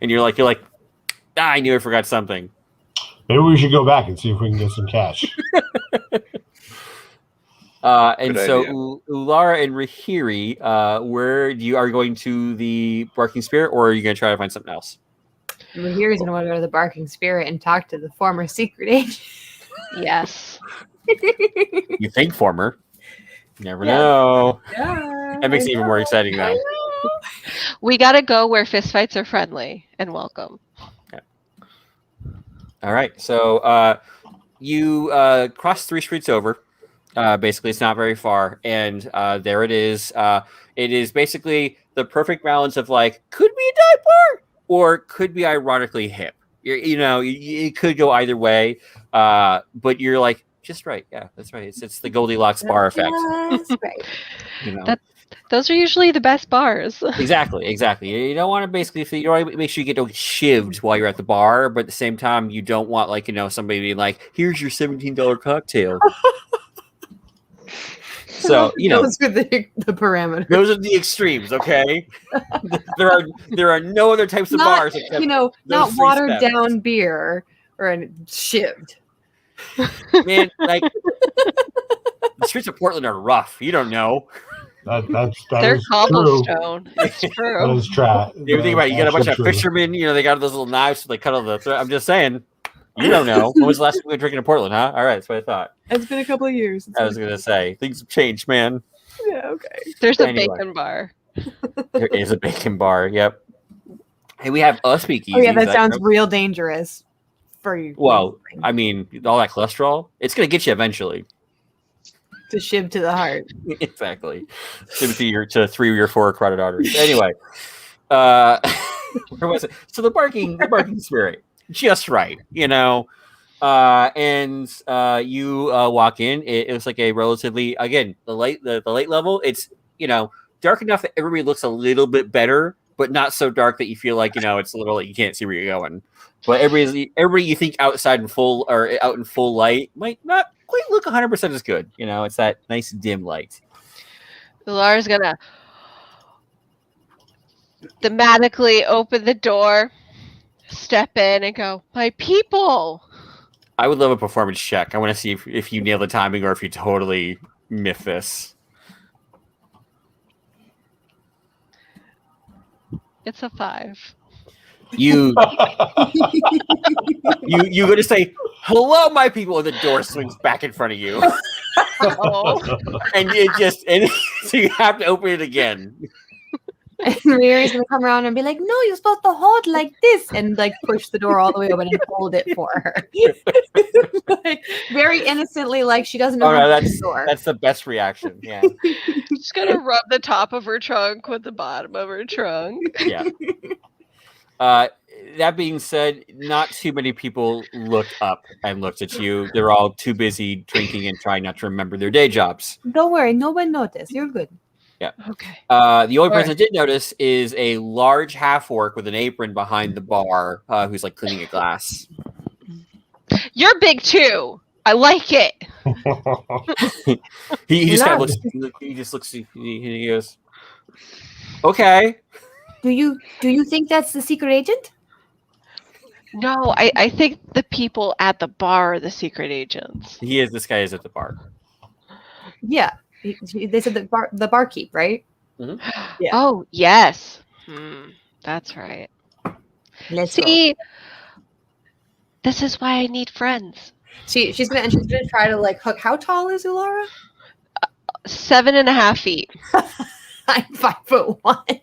And you're like, I knew I forgot something. Maybe we should go back and see if we can get some cash. And Good so idea. Ulara and Rahiri, are you going to the Barking Spirit, or are you going to try to find something else? Here's gonna want to go to the Barking Spirit and talk to the former secret agent. Yes. You think former? You never Yeah. know. Yeah, That makes it even more exciting though. We gotta go where fistfights are friendly and welcome. All right, so you cross 3 streets over. Basically, it's not very far, and there it is. It is basically the perfect balance of like, could be a dive bar or could be ironically hip. It could go either way, but you're like, just right. Yeah, that's right. It's the Goldilocks bar effect. That's right. You know? Those are usually the best bars. Exactly. You don't want to basically, you want to make sure you get shivved while you're at the bar, but at the same time, you don't want somebody being like, "Here's your $17 cocktail." So those are the parameters. those are the extremes. Okay, there are no other types of Not, bars except not those 3 watered steps. down beer or shivved. Man, like the streets of Portland are rough. You don't know. That They're is true. cobblestone. It's That true. is true. You think about it, you got a bunch of fishermen. They got those little knives, so they cut all the. I'm just saying. You don't know. When was the last time we were drinking in Portland, huh? All right, that's what I thought. It's been a couple of years. I was gonna say things have changed, man. Yeah, okay. There's a Anyway. bacon bar. There is a bacon bar. Yep. Hey, we have a speakeasy. Oh yeah, that Is sounds correct? real dangerous for you. Well, I mean, all that cholesterol, it's gonna get you eventually. to shiv to the heart. Exactly. To 3 or 4 carotid arteries. Anyway, where was it? So the barking spirit, just right, and you walk in. It was like a relatively, again, the late level. It's dark enough that everybody looks a little bit better, but not so dark that you feel like it's a little like you can't see where you're going. But everybody you think outside in full or out in full light might not quite look 100% as good. It's that nice dim light. Lara's gonna thematically open the door, step in, and go, "My people." I would love a performance check. I want to see if you nail the timing or if you totally miff this. It's a 5. You you go to say, "Hello, my people," and the door swings back in front of you, Oh. and so you have to open it again. And Riri's gonna come around and be like, "No, you're supposed to hold like this," and like push the door all the way open and hold it for her, like very innocently, like she doesn't know Oh how no, to use the door. that's the best reaction. Yeah, Just gonna rub the top of her trunk with the bottom of her trunk. yeah. That being said, not too many people looked up and looked at you. They're all too busy drinking and trying not to remember their day jobs. Don't worry, no one noticed. You're good. Okay. The only person Alright. I did notice is a large half-orc with an apron behind the bar, who's like cleaning a glass. You're big too. I like it. He just kind of Nice. looks. He just looks. He goes, "Okay." Do you think that's the secret agent? No, I think the people at the bar are the secret agents. He is. This guy is at the bar. Yeah, they said the barkeep, right? Yeah. Oh, yes. That's right. Let's go. See, this is why I need friends. She's gonna try to like hook. How tall is Ulara? 7.5 feet. I'm 5'1".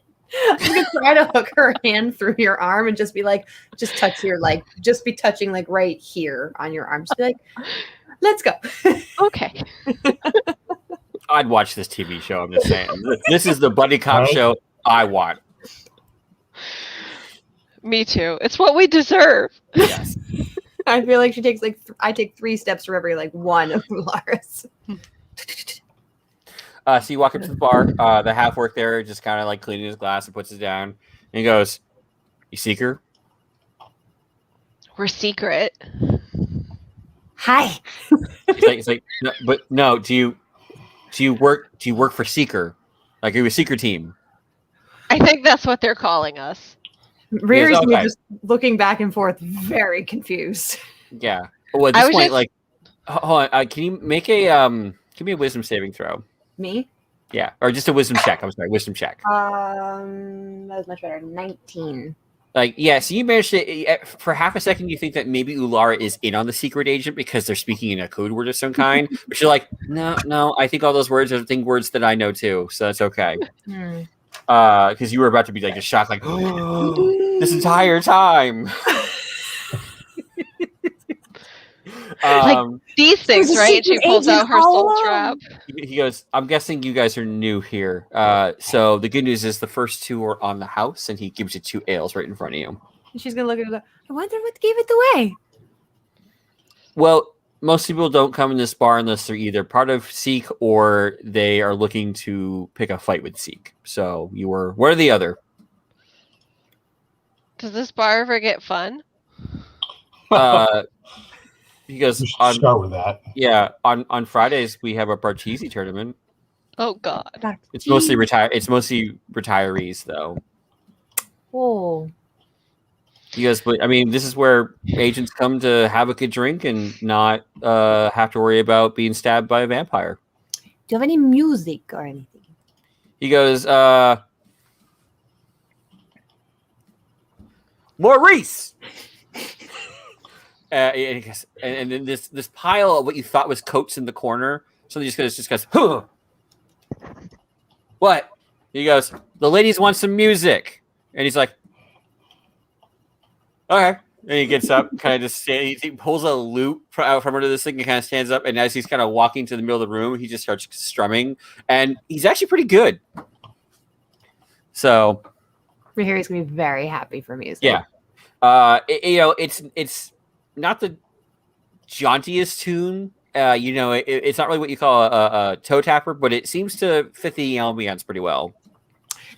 I'm gonna try to hook her hand through your arm and just be like, just touch your just be touching like right here on your arm. Just be like, let's go. Okay. I'd watch this TV show. I'm just saying. This is the buddy cop Right. show I want. Me too. It's what we deserve. Yes. I feel like she takes like I take 3 steps for every like one of Ulara's. So you walk up to the bar. The half-orc there just kind of like cleaning his glass and puts it down. And he goes, "You seeker?" We're secret. Hi. He's like, no, but no. Do you work for Seeker? Like, are you a Seeker team? I think that's what they're calling us. Riri's okay. just looking back and forth, very confused. Yeah. Well, at I this was point, just- like, hold on. Can you make a give me a wisdom saving throw? Me? Yeah, or just a wisdom check. I'm sorry, wisdom check. That was much better. 19. Like, yeah, so you managed to, for half a second, you think that maybe Ulara is in on the secret agent because they're speaking in a code word of some kind. But you're like, no, I think all those words are words that I know too, so that's okay. Because you were about to be like just shocked, like, this entire time. These things, There's a right? She secret pulls agent out her all soul along. trap. He goes, I'm guessing you guys are new here. So the good news is the first 2 are on the house, and he gives you 2 ales right in front of you. She's gonna look at it. I wonder what gave it away. Well, most people don't come in this bar unless they're either part of Seek or they are looking to pick a fight with Seek. So you were one or the other. Does this bar ever get fun? He goes, We should start with that. yeah, on Fridays we have a Barcheesi tournament. Oh God. It's mostly retirees though. Oh. He goes, but I mean, this is where agents come to have a good drink and not have to worry about being stabbed by a vampire. Do you have any music or anything? He goes, Maurice. And he goes, and then this pile of what you thought was coats in the corner, something just goes, huh. What? He goes, the ladies want some music, and he's like, okay. And he gets up, kind of just he pulls a lute out from under this thing and kind of stands up. And as he's kind of walking to the middle of the room, he just starts strumming, and he's actually pretty good. So, Riri's gonna be very happy for music. yeah, it's not the jauntiest tune. It's not really what you call a toe tapper, but it seems to fit the ambiance pretty well.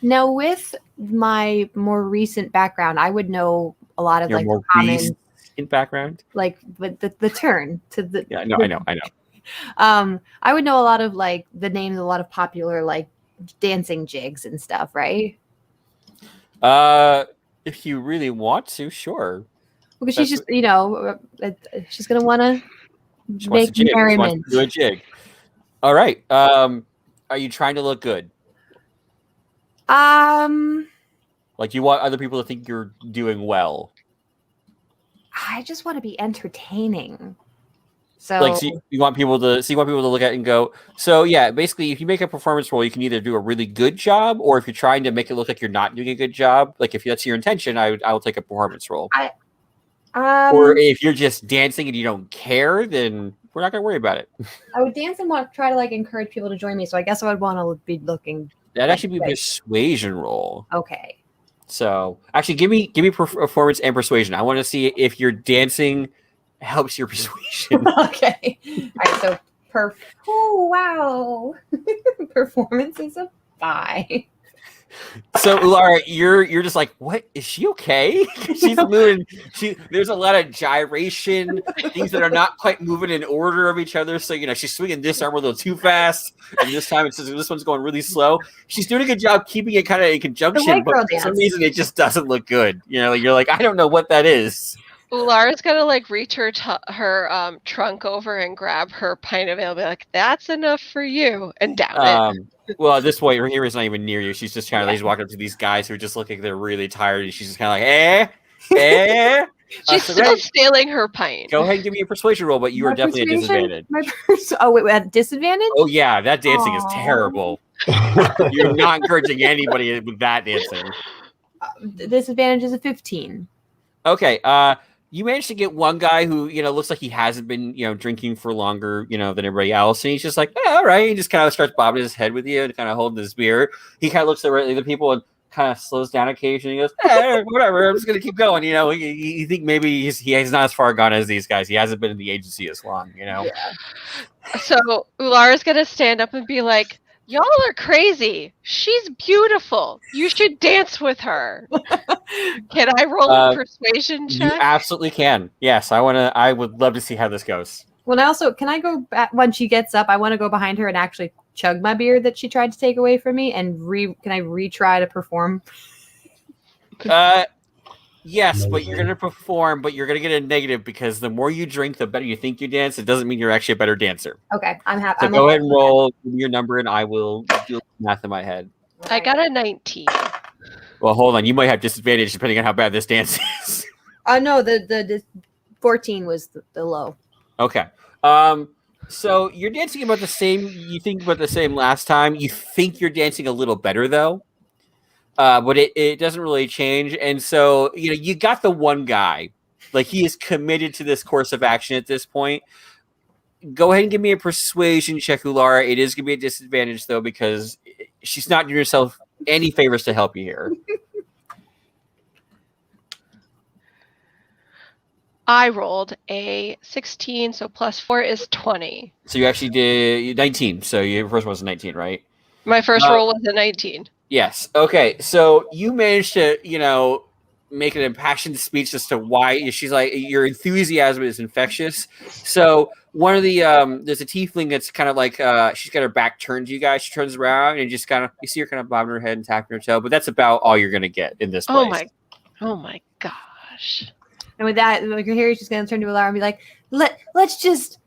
Now, with my more recent background, I would know a lot of Your like more common, recent background. like the turn to the. Yeah, I know. I would know a lot of like the names of a lot of popular like dancing jigs and stuff, right? If you really want to, sure. Because she's just, she's gonna want to She wants make to jig. She wants merriment. to do a jig. All right. Are you trying to look good? Like you want other people to think you're doing well? I just want to be entertaining. So, Like, so you want people to look at it and go. So yeah, basically, if you make a performance roll, you can either do a really good job, or if you're trying to make it look like you're not doing a good job, like if that's your intention, I will take a performance roll. Or if you're just dancing and you don't care, then we're not going to worry about it. I would dance and try to like encourage people to join me. So I guess I would want to be looking. That'd actually be a persuasion roll. Okay. So actually, give me performance and persuasion. I want to see if your dancing helps your persuasion. Okay. All right. So oh wow, performance is a 5. So Laura, you're just like, what? Is she okay? She's moving. There's a lot of gyration, things that are not quite moving in order of each other. So she's swinging this arm a little too fast, and this time this one's going really slow. She's doing a good job keeping it kind of in conjunction, but for some reason it just doesn't look good. You're like, I don't know what that is. Laura's gonna like reach her trunk over and grab her pint of ale, be like, "That's enough for you," and down it. Well, at this point, her hero's not even near you. She's just kind of walking up to these guys who are just looking like they're really tired, and she's just kind of like, She's still stealing her pint. Go ahead and give me a persuasion roll, but you are definitely at disadvantage. Oh, wait, at disadvantage? Oh, yeah, that dancing is terrible. You're not encouraging anybody with that dancing. Disadvantage is a 15. Okay, you managed to get one guy who, looks like he hasn't been, drinking for longer, than everybody else. And he's just like, all right. He just kind of starts bobbing his head with you and kind of holding his beer. He kind of looks at the other people and kind of slows down occasionally. He goes, whatever. I'm just going to keep going. You think maybe he's not as far gone as these guys. He hasn't been in the agency as long, Yeah. So Ulara's going to stand up and be like, y'all are crazy. She's beautiful. You should dance with her. Can I roll a persuasion check? You absolutely can. Yes, I would love to see how this goes. Well, can I go back when she gets up? I want to go behind her and actually chug my beer that she tried to take away from me, and can I retry to perform? Yes, but you're going to perform, but you're going to get a negative because the more you drink, the better you think you dance. It doesn't mean you're actually a better dancer. Okay, I'm happy. So go ahead and roll your number, and I will do math in my head. I got a 19. Well, hold on. You might have disadvantage depending on how bad this dance is. No, the 14 was the low. Okay. So you're dancing about the same. You think about the same last time. You think you're dancing a little better though. But it doesn't really change. And so, you got the one guy, like he is committed to this course of action at this point. Go ahead and give me a persuasion check, Ulara. It is going to be a disadvantage though, because she's not doing herself any favors to help you here. I rolled a 16, so plus 4 is 20. So you actually did 19. So your first one was 19, right? My first roll was a 19. Yes. Okay. So you managed to, make an impassioned speech as to why she's like, your enthusiasm is infectious. So one of the, there's a tiefling that's kind of like, she's got her back turned to you guys. She turns around and just kind of, you see her kind of bobbing her head and tapping her toe, but that's about all you're going to get in this place. Oh my gosh. And with that, like Harry's just going to turn to Alara and be like, let's just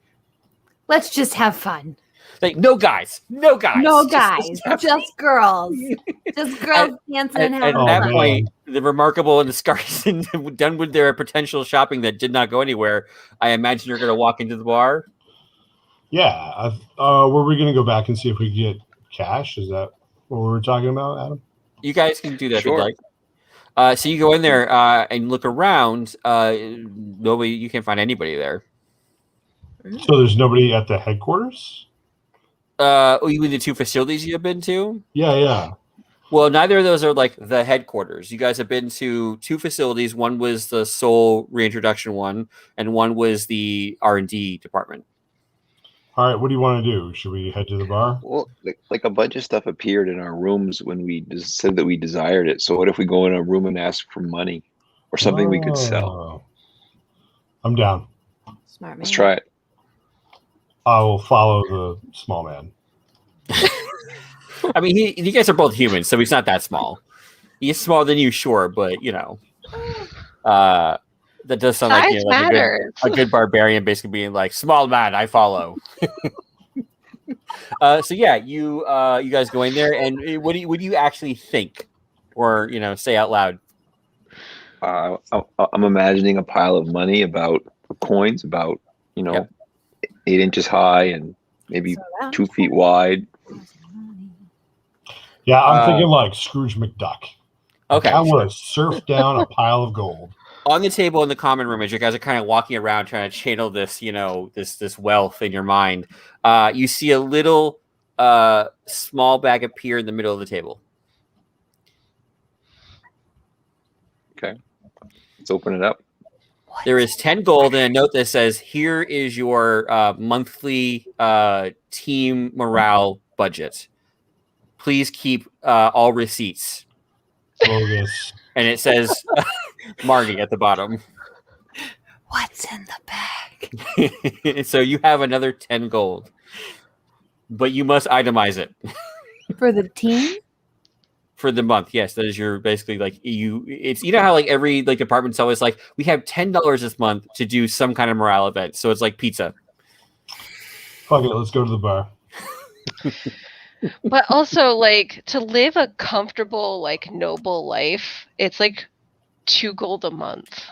have fun. Like, no guys. Just girls. Just girls dancing and having fun. At that point, man. the Remarkable and the Scarson done with their potential shopping that did not go anywhere. I imagine you're going to walk into the bar. Yeah. Were we going to go back and see if we could get cash? Is that what we were talking about, Adam? You guys can do that Sure. if you'd like. So you go in there and look around. Nobody, you can't find anybody there. So there's nobody at the headquarters? You mean the two facilities you have been to? Yeah. Well, neither of those are like the headquarters. You guys have been to two facilities. One was the Soul reintroduction one, and one was the R&D department. All right, what do you want to do? Should we head to the bar? Well, like a bunch of stuff appeared in our rooms when we said that we desired it. So what if we go in a room and ask for money or something we could sell? I'm down. Smart man. Let's try it. I will follow the small man. I mean, you guys are both humans, so he's not that small. He's smaller than you, sure, but that does sound Size like, matters. a good barbarian basically being like, small man, I follow. So yeah, you guys go in there, and what do you actually think, or say out loud? I'm imagining a pile of money, about coins, about Yep. 8 inches high and maybe So that 2 feet wide. Yeah, I'm thinking like Scrooge McDuck. Okay. I want to surf down a pile of gold. On the table in the common room, as you guys are kind of walking around trying to channel this, this wealth in your mind, you see a little small bag appear in the middle of the table. Let's open it up. There is 10 gold and a note that says, "Here is your monthly team morale budget. Please keep all receipts." Bogus. And it says Marty at the bottom. What's in the bag? So you have another 10 gold. But you must itemize it For the team? for the month. Yes, that is your basically like it's how like every like department's always like, we have $10 this month to do some kind of morale event. So it's like pizza. Fuck it, let's go to the bar. But also, like, to live a comfortable, like, noble life, it's like 2 gold a month.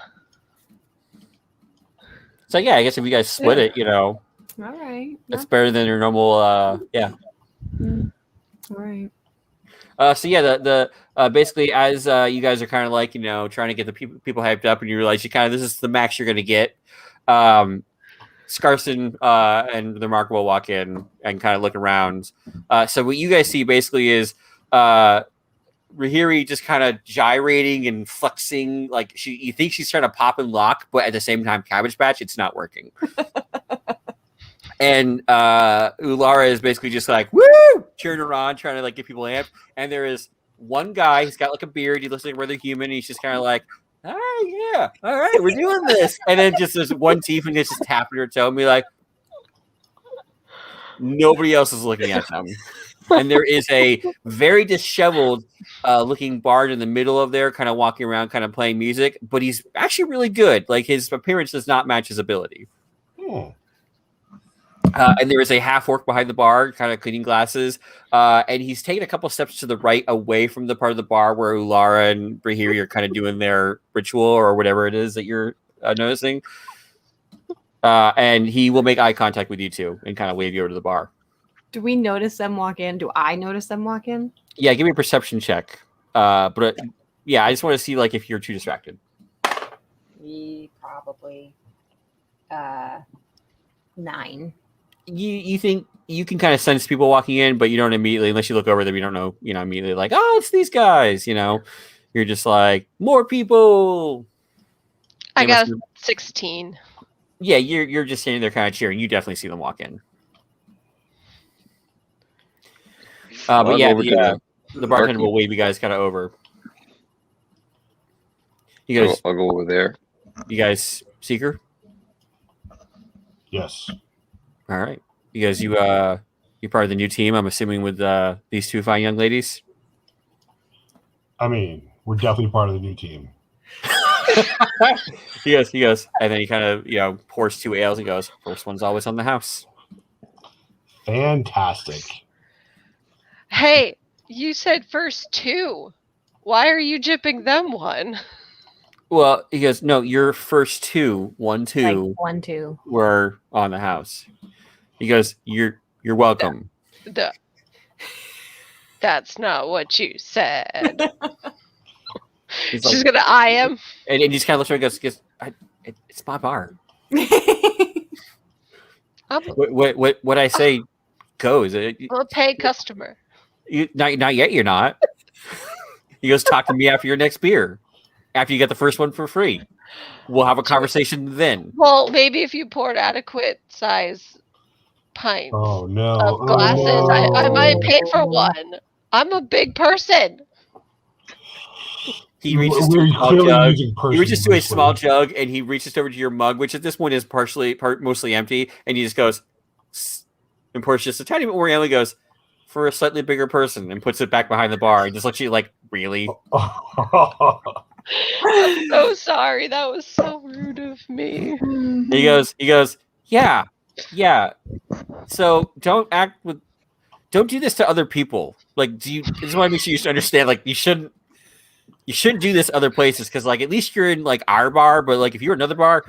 So yeah, I guess if you guys split it, All right. that's better than your normal yeah. All right. So yeah, the basically as you guys are kind of like trying to get the people hyped up, and you realize this is the max you're going to get. Scarson and the Remarkable walk in and kind of look around. So what you guys see basically is Rahiri just kind of gyrating and flexing, like you think she's trying to pop and lock, but at the same time, Cabbage Patch, it's not working. And Ulara is basically just like, woo, cheering her on, trying to like get people amped. And there is one guy, he's got like a beard, he looks like a rather human, and he's just kind of like, all right, yeah, all right, we're doing this. And then just there's one Tiefling that's just tapping her toe and be like, nobody else is looking at them. And there is a very disheveled looking bard in the middle of there, kind of walking around, kind of playing music, but he's actually really good. Like his appearance does not match his ability. And there is a half orc behind the bar, kind of cleaning glasses. And he's taking a couple steps to the right away from the part of the bar where Ulara and Brahiri are kind of doing their ritual or whatever it is that you're noticing. And he will make eye contact with you two and kind of wave you over to the bar. Do we notice them walk in? Do I notice them walk in? Yeah, give me a perception check. But yeah, I just want to see like if you're too distracted. We probably 9. You think you can kind of sense people walking in, but you don't immediately, unless you look over them, you don't know, immediately like, oh, it's these guys, You're just like, more people. I got 16. Yeah, you're just standing there kind of cheering. You definitely see them walk in. But yeah, the bartender will wave you guys kind of over. You guys, I'll go over there. You guys, Seeker? Yes. All right. You guys, you're part of the new team, I'm assuming, with these two fine young ladies? I mean, we're definitely part of the new team. He goes, and then he kind of, pours 2 ales and goes, first one's always on the house. Fantastic. Hey, you said first 2. Why are you jipping them 1? Well, he goes, no, your first 2, 1, 2, Like 1, 2. were on the house. He goes, you're welcome. That's not what you said. He's She's like, gonna eye him. and he just kind of looks around and goes, it's my bar. What I say goes. I'm a paid customer. Not yet, you're not. He goes, talk to me after your next beer. After you get the first one for free. We'll have a conversation then. Well, maybe if you poured adequate size pints Oh, no. of glasses, Oh, no. I might pay for one. I'm a big person. He reaches to a small jug. He reaches to a small jug, and he reaches over to your mug, which at this point is mostly empty, and he just goes, and pours just a tiny bit more, and he goes, for a slightly bigger person, and puts it back behind the bar, and just looks at you like, really? I'm so sorry. That was so rude of me. He goes, yeah. So don't do this to other people. Like, I just want to make sure you understand, like, you shouldn't do this other places, because, like, at least you're in, like, our bar, but, like, if you're another bar,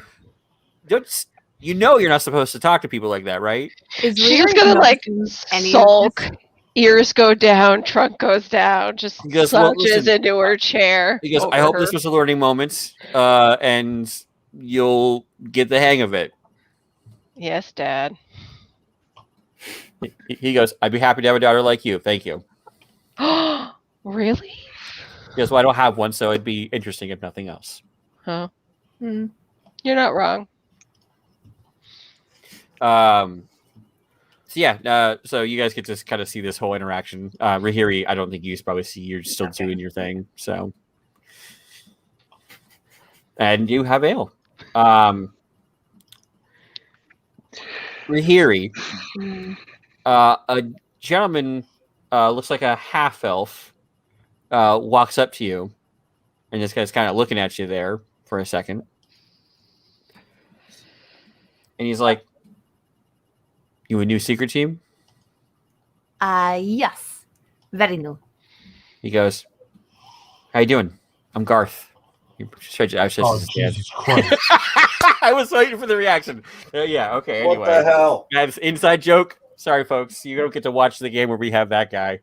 You know you're not supposed to talk to people like that, right? Is She's just Riri gonna like noticing any of sulk. this? Ears go down, trunk goes down, just He goes, "Well, slouches listen," into her chair. He goes, I over hope her. this was a learning moment, and you'll get the hang of it. Yes, Dad. He goes, I'd be happy to have a daughter like you. Thank you. Really? He goes, well, I don't have one, so it'd be interesting if nothing else. Huh? Hmm. You're not wrong. So yeah, so you guys get to kind of see this whole interaction. Rahiri, I don't think you probably see. You're still doing your thing. So, and you have ale. Rahiri, a gentleman looks like a half elf walks up to you, and this guy's kind of looking at you there for a second, and he's like, "You a new secret team?" Yes. Very new. He goes, "How you doing? I'm Garth." Oh, Jesus Christ. I was waiting for the reaction. Yeah, okay. What Anyway, the hell? that's inside joke. Sorry, folks. You don't get to watch the game where we have that guy.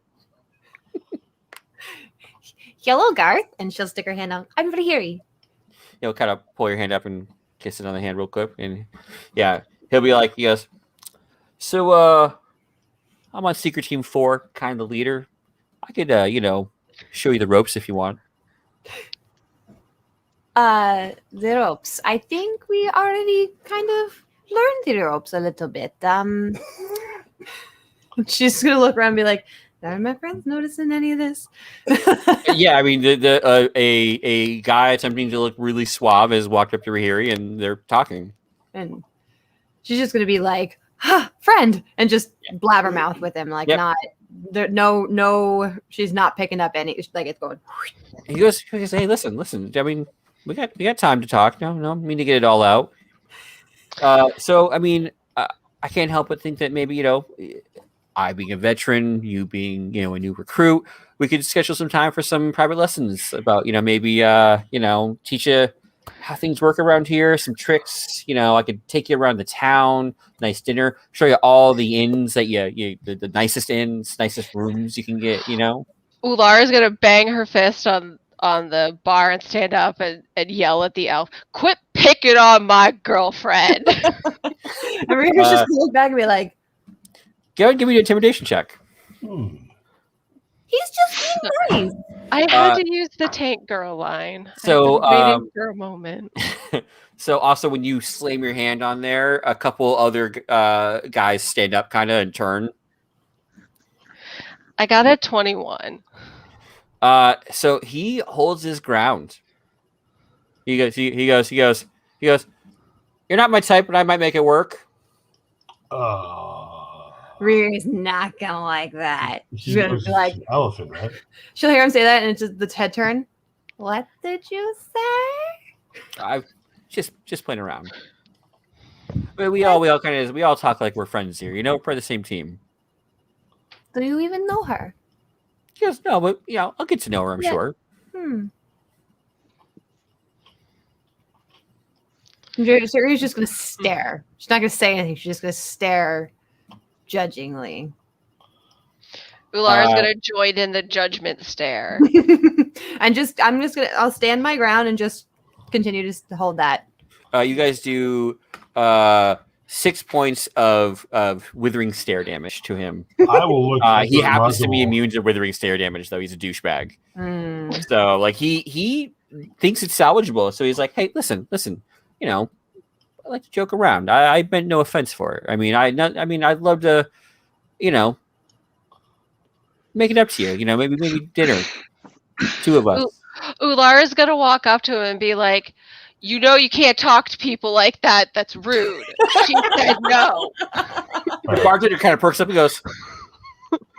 Hello, Garth. And she'll stick her hand out. I'm Rahiri. He'll kind of pull your hand up and kiss it on the hand real quick. And yeah, he'll be like, he goes, so, I'm on Secret Team 4, kind of the leader. I could, show you the ropes if you want. The ropes. I think we already kind of learned the ropes a little bit. She's gonna look around and be like, are my friends noticing any of this? Yeah, I mean, a guy attempting to look really suave has walked up to Rahiri and they're talking. And she's just gonna be like, friend, and just blabber mouth with him, like not there. No, she's not picking up any. Like it's going. He goes, hey, listen. I mean, we got time to talk. No, I mean to get it all out. So I mean, I can't help but think that maybe I being a veteran, you being a new recruit, we could schedule some time for some private lessons about maybe teach you how things work around here, some tricks. I could take you around the town, nice dinner, show you all the inns that the nicest inns, nicest rooms you can get. Ular is gonna bang her fist on the bar and stand up and yell at the elf, "Quit picking on my girlfriend!" Everyone's just gonna look back and be like, go ahead and give me an intimidation check. he's just being nice. I had to use the tank girl line. So, I've been waiting for a moment. So also when you slam your hand on there, a couple other guys stand up kind of and turn. I got a 21. So he holds his ground. He goes, you're not my type, but I might make it work. Riri's not gonna like that. She's gonna be like, elephant, right? she'll hear him say that, and it's just the head turn. What did you say? I just playing around. But we all talk like we're friends here. We're part of the same team. Do you even know her? He goes, no, but I'll get to know her, I'm sure. Riri's just gonna stare. She's not gonna say anything. She's just gonna stare judgingly. Ular is gonna join in the judgment stare. I'll stand my ground and just continue to hold that. You guys do 6 points of withering stare damage to him. I will look. He happens to be immune to withering stare damage, though. He's a douchebag. So, like, he thinks it's salvageable. So he's like, "Hey, listen. I like to joke around. I meant no offense for it. I mean, I'd love to, make it up to you. Maybe dinner, two of us." Ular is gonna walk up to him and be like, "You can't talk to people like that. That's rude." She said no. The bartender kind of perks up and goes,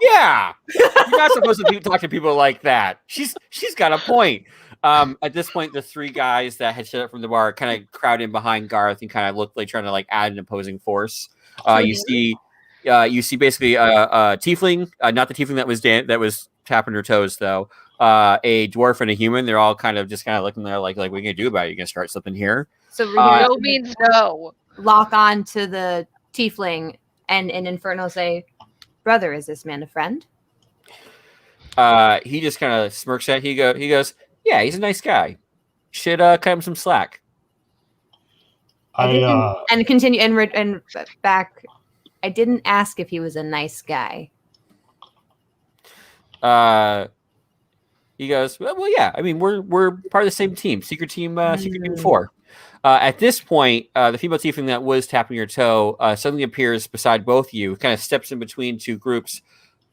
"Yeah, you're not supposed to talk to people like that." She's got a point. At this point, the three guys that had shut up from the bar kind of crowd in behind Garth and kind of look like trying to add an opposing force. You see basically a tiefling, not the tiefling that was tapping her toes though. A dwarf and a human. They're all kind of looking there like what are you gonna do about it? You gonna start something here? So no means no. lock on to the tiefling and in Inferno say, "Brother, is this man a friend?" He just kind of smirks at. He goes, "Yeah, he's a nice guy. Should cut him some slack." And continue and back. I didn't ask if he was a nice guy. He goes, well, yeah. I mean, we're part of the same team, Secret Team 4. At this point, the female tiefling that was tapping your toe suddenly appears beside both of you, kind of steps in between two groups,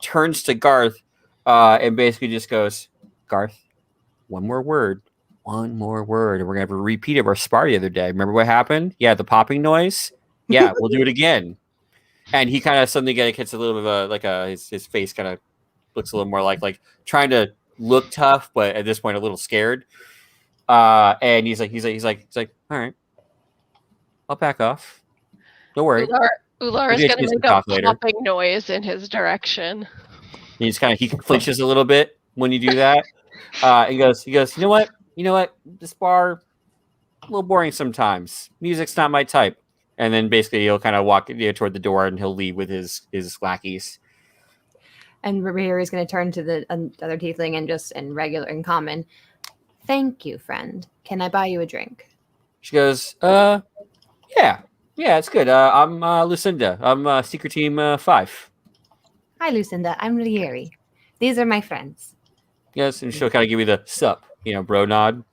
turns to Garth, and basically just goes, "Garth, one more word, and we're gonna have to repeat it. Our spar the other day. Remember what happened? Yeah, the popping noise. Yeah, we'll do it again." And he kind of suddenly gets a little bit of his face kind of looks a little more like trying to look tough, but at this point a little scared. And he's like, all right, I'll back off. Don't worry. Ular is going to make a popping noise in his direction. He flinches a little bit when you do that. He goes, you know what? This bar a little boring sometimes. Music's not my type. And then basically he'll kind of walk toward the door and he'll leave with his lackeys. And Rahiri is going to turn to the other tiefling and just in common, "Thank you, friend. Can I buy you a drink?" She goes, yeah, it's good. I'm Lucinda. I'm Secret Team 5. "Hi, Lucinda. I'm Rahiri. These are my friends." Yes, and she'll kind of give you the sup, bro nod.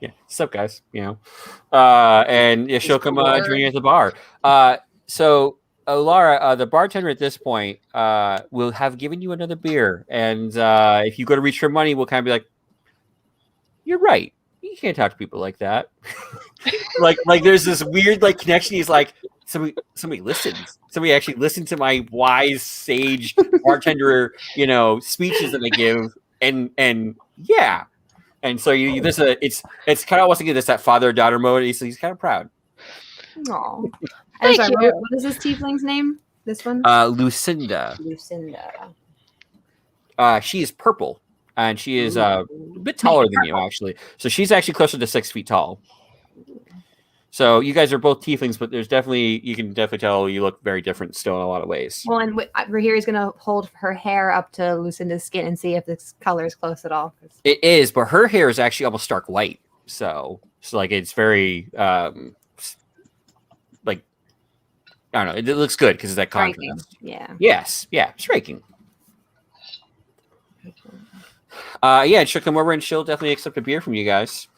Yeah, sup, guys. And yeah, she'll come join you at the bar. So Lara, the bartender at this point, will have given you another beer, and if you go to reach for money, we'll kind of be like, "You're right. You can't talk to people like that." like there's this weird connection. He's like, somebody listens. Somebody actually listened to my wise sage bartender, speeches that I give, and yeah. And so it's kind of almost like this that father-daughter mode. He's kind of proud. Aww. Thank you. What is this tiefling's name? This one? Lucinda. Lucinda. She is purple, and she is a bit taller than you, actually. So she's actually closer to 6 feet tall. So you guys are both tieflings, but you can definitely tell you look very different still in a lot of ways. Well, and Rahiri's going to hold her hair up to Lucinda's skin and see if this color is close at all. It is, but her hair is actually almost stark white. So it's very I don't know. It looks good because of that contrast. Yeah. Yes. Yeah. Striking. Yeah, she'll come over and she'll definitely accept a beer from you guys.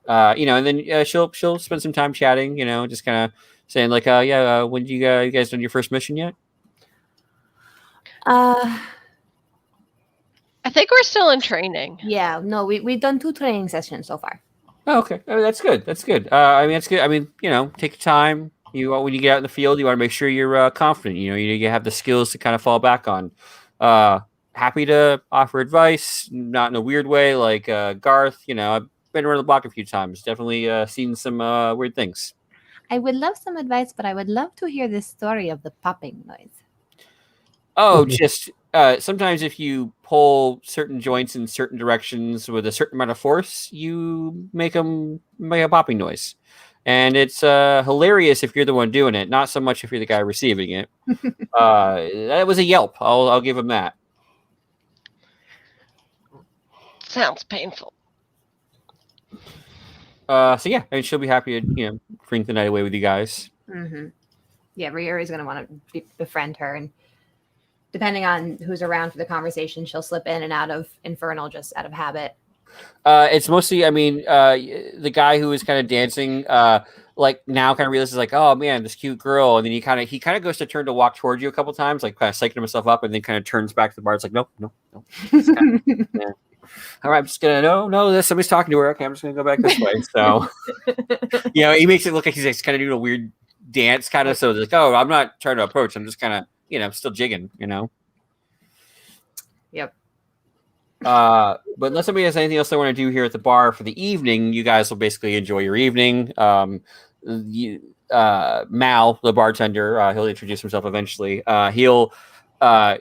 And then she'll spend some time chatting. Just kind of saying when you guys done your first mission yet? I think we're still in training. Yeah. No, we've done 2 training sessions so far. Oh, okay. That's good. That's good. That's good. I mean, take your time. When you get out in the field, you want to make sure you're confident. You have the skills to kind of fall back on. Happy to offer advice, not in a weird way, like Garth. I've been around the block a few times. Definitely seen some weird things. I would love some advice, but I would love to hear the story of the popping noise. Oh, just sometimes if you pull certain joints in certain directions with a certain amount of force, you make them make a popping noise. And it's hilarious if you're the one doing it, not so much if you're the guy receiving it. That was a yelp. I'll give him that. Sounds painful. So yeah, and she'll be happy to drink the night away with you guys. Mm-hmm. Yeah, Rahiri's going to want to befriend her, and depending on who's around for the conversation, she'll slip in and out of Infernal just out of habit. It's mostly, the guy who is kind of dancing, now kind of realizes oh man, this cute girl, and then he kind of goes to turn to walk towards you a couple times, kind of psyching himself up, and then kind of turns back to the bar. It's like no. Yeah. All right, I'm just gonna no, somebody's talking to her. Okay, I'm just gonna go back this way. So, he makes it look like he's kind of doing a weird dance, kind of. So it's I'm not trying to approach. I'm just kind of, I'm still jigging, Yep. But unless somebody has anything else they want to do here at the bar for the evening, you guys will basically enjoy your evening. Mal, the bartender, he'll introduce himself eventually.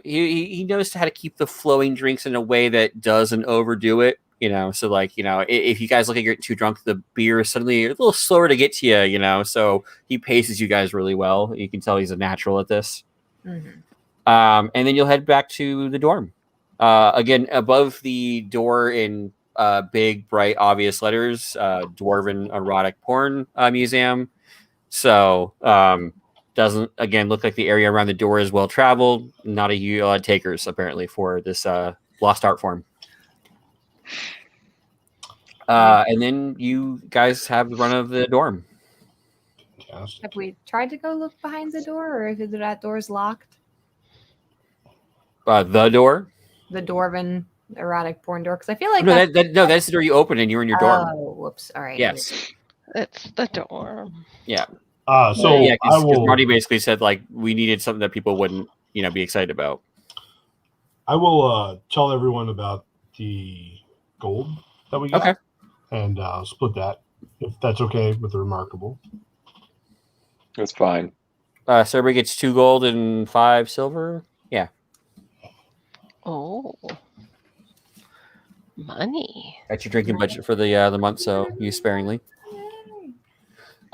He knows how to keep the flowing drinks in a way that doesn't overdo it. So like, if you guys look like you're too drunk, the beer is suddenly a little slower to get to you, so he paces you guys really well. You can tell he's a natural at this. Mhm. And then you'll head back to the dorm. Again, above the door in big, bright, obvious letters, Dwarven Erotic Porn Museum. So doesn't, again, look like the area around the door is well traveled. Not a lot of takers, apparently, for this lost art form. And then you guys have the run of the dorm. Fantastic. Have we tried to go look behind the door, or is that door's locked? The door? The Dwarven erotic porn door? Because I feel like No, that's the door you open and you're in your dorm. Oh, whoops! All right. Yes. It's the dorm. Yeah. So yeah, I because will. Marty basically said like we needed something that people wouldn't, be excited about. I will tell everyone about the gold that we got. Okay. And split that, if that's okay with the Remarkable. That's fine. So everybody gets 2 gold and 5 silver. Yeah. Oh, money. That's your drinking budget for the month, so use sparingly.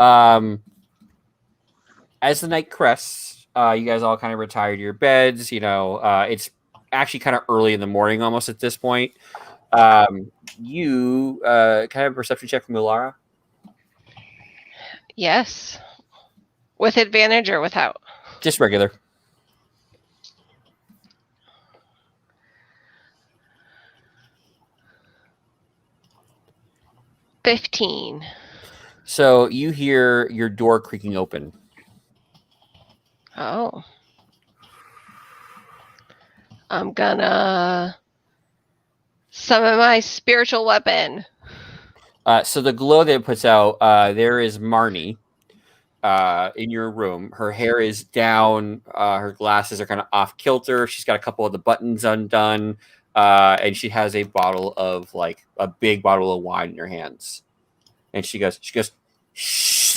As the night crests, you guys all kind of retire to your beds. It's actually kind of early in the morning almost at this point. You can I have a perception check from Ulara? Yes. With advantage or without? Just regular. $15. So you hear your door creaking open. Oh. I'm gonna summon my spiritual weapon. So the glow that it puts out, there is Marnie in your room. Her hair is down. Her glasses are kind of off kilter. She's got a couple of the buttons undone. And she has a bottle of a big bottle of wine in her hands. And she goes, shh.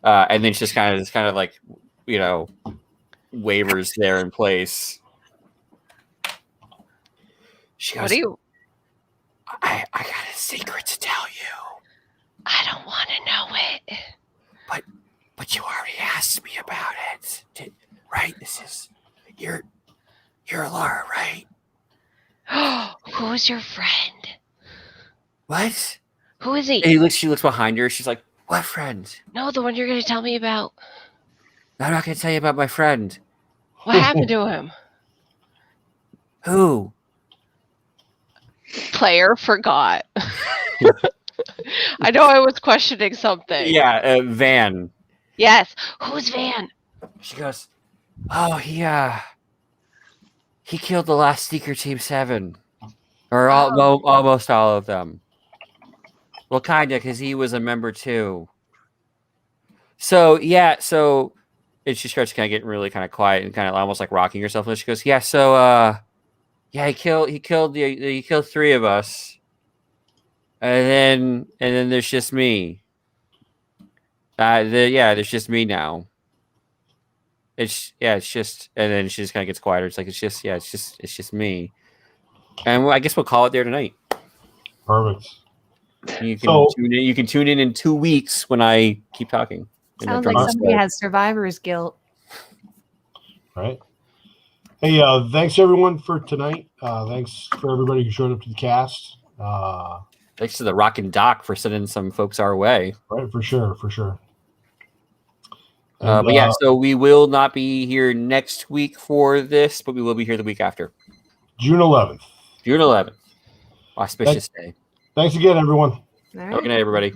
And then she just kind of like, wavers there in place. She goes, What do you? I got a secret to tell you. I don't want to know it. But you already asked me about it. Right? This is you're Laura, right? Who's your friend? What? Who is he? And she looks behind her. She's like, what friend? No, the one you're going to tell me about. I'm not going to tell you about my friend. What happened to him? Who? Player forgot. I know I was questioning something. Yeah, Van. Yes. Who's Van? She goes, oh, he killed the last Seeker Team 7. Or almost all of them. Well, kind of, because he was a member too. So, yeah, and she starts kind of getting really kind of quiet and kind of almost like rocking herself. And she goes, yeah, so, he killed 3 of us. And then there's just me. There's just me now. It's just, and then she just kind of gets quieter. It's like, it's just me. And I guess we'll call it there tonight. Perfect. You can tune in 2 weeks when I keep talking. Sounds like somebody has survivor's guilt. Right. Hey, thanks everyone for tonight. Thanks for everybody who showed up to the cast. Thanks to the Rockin' Doc for sending some folks our way. Right, for sure. But yeah, so we will not be here next week for this, but we will be here the week after. June 11th. June 11th. Auspicious day. Thanks again, everyone. All right. Have a good night, everybody.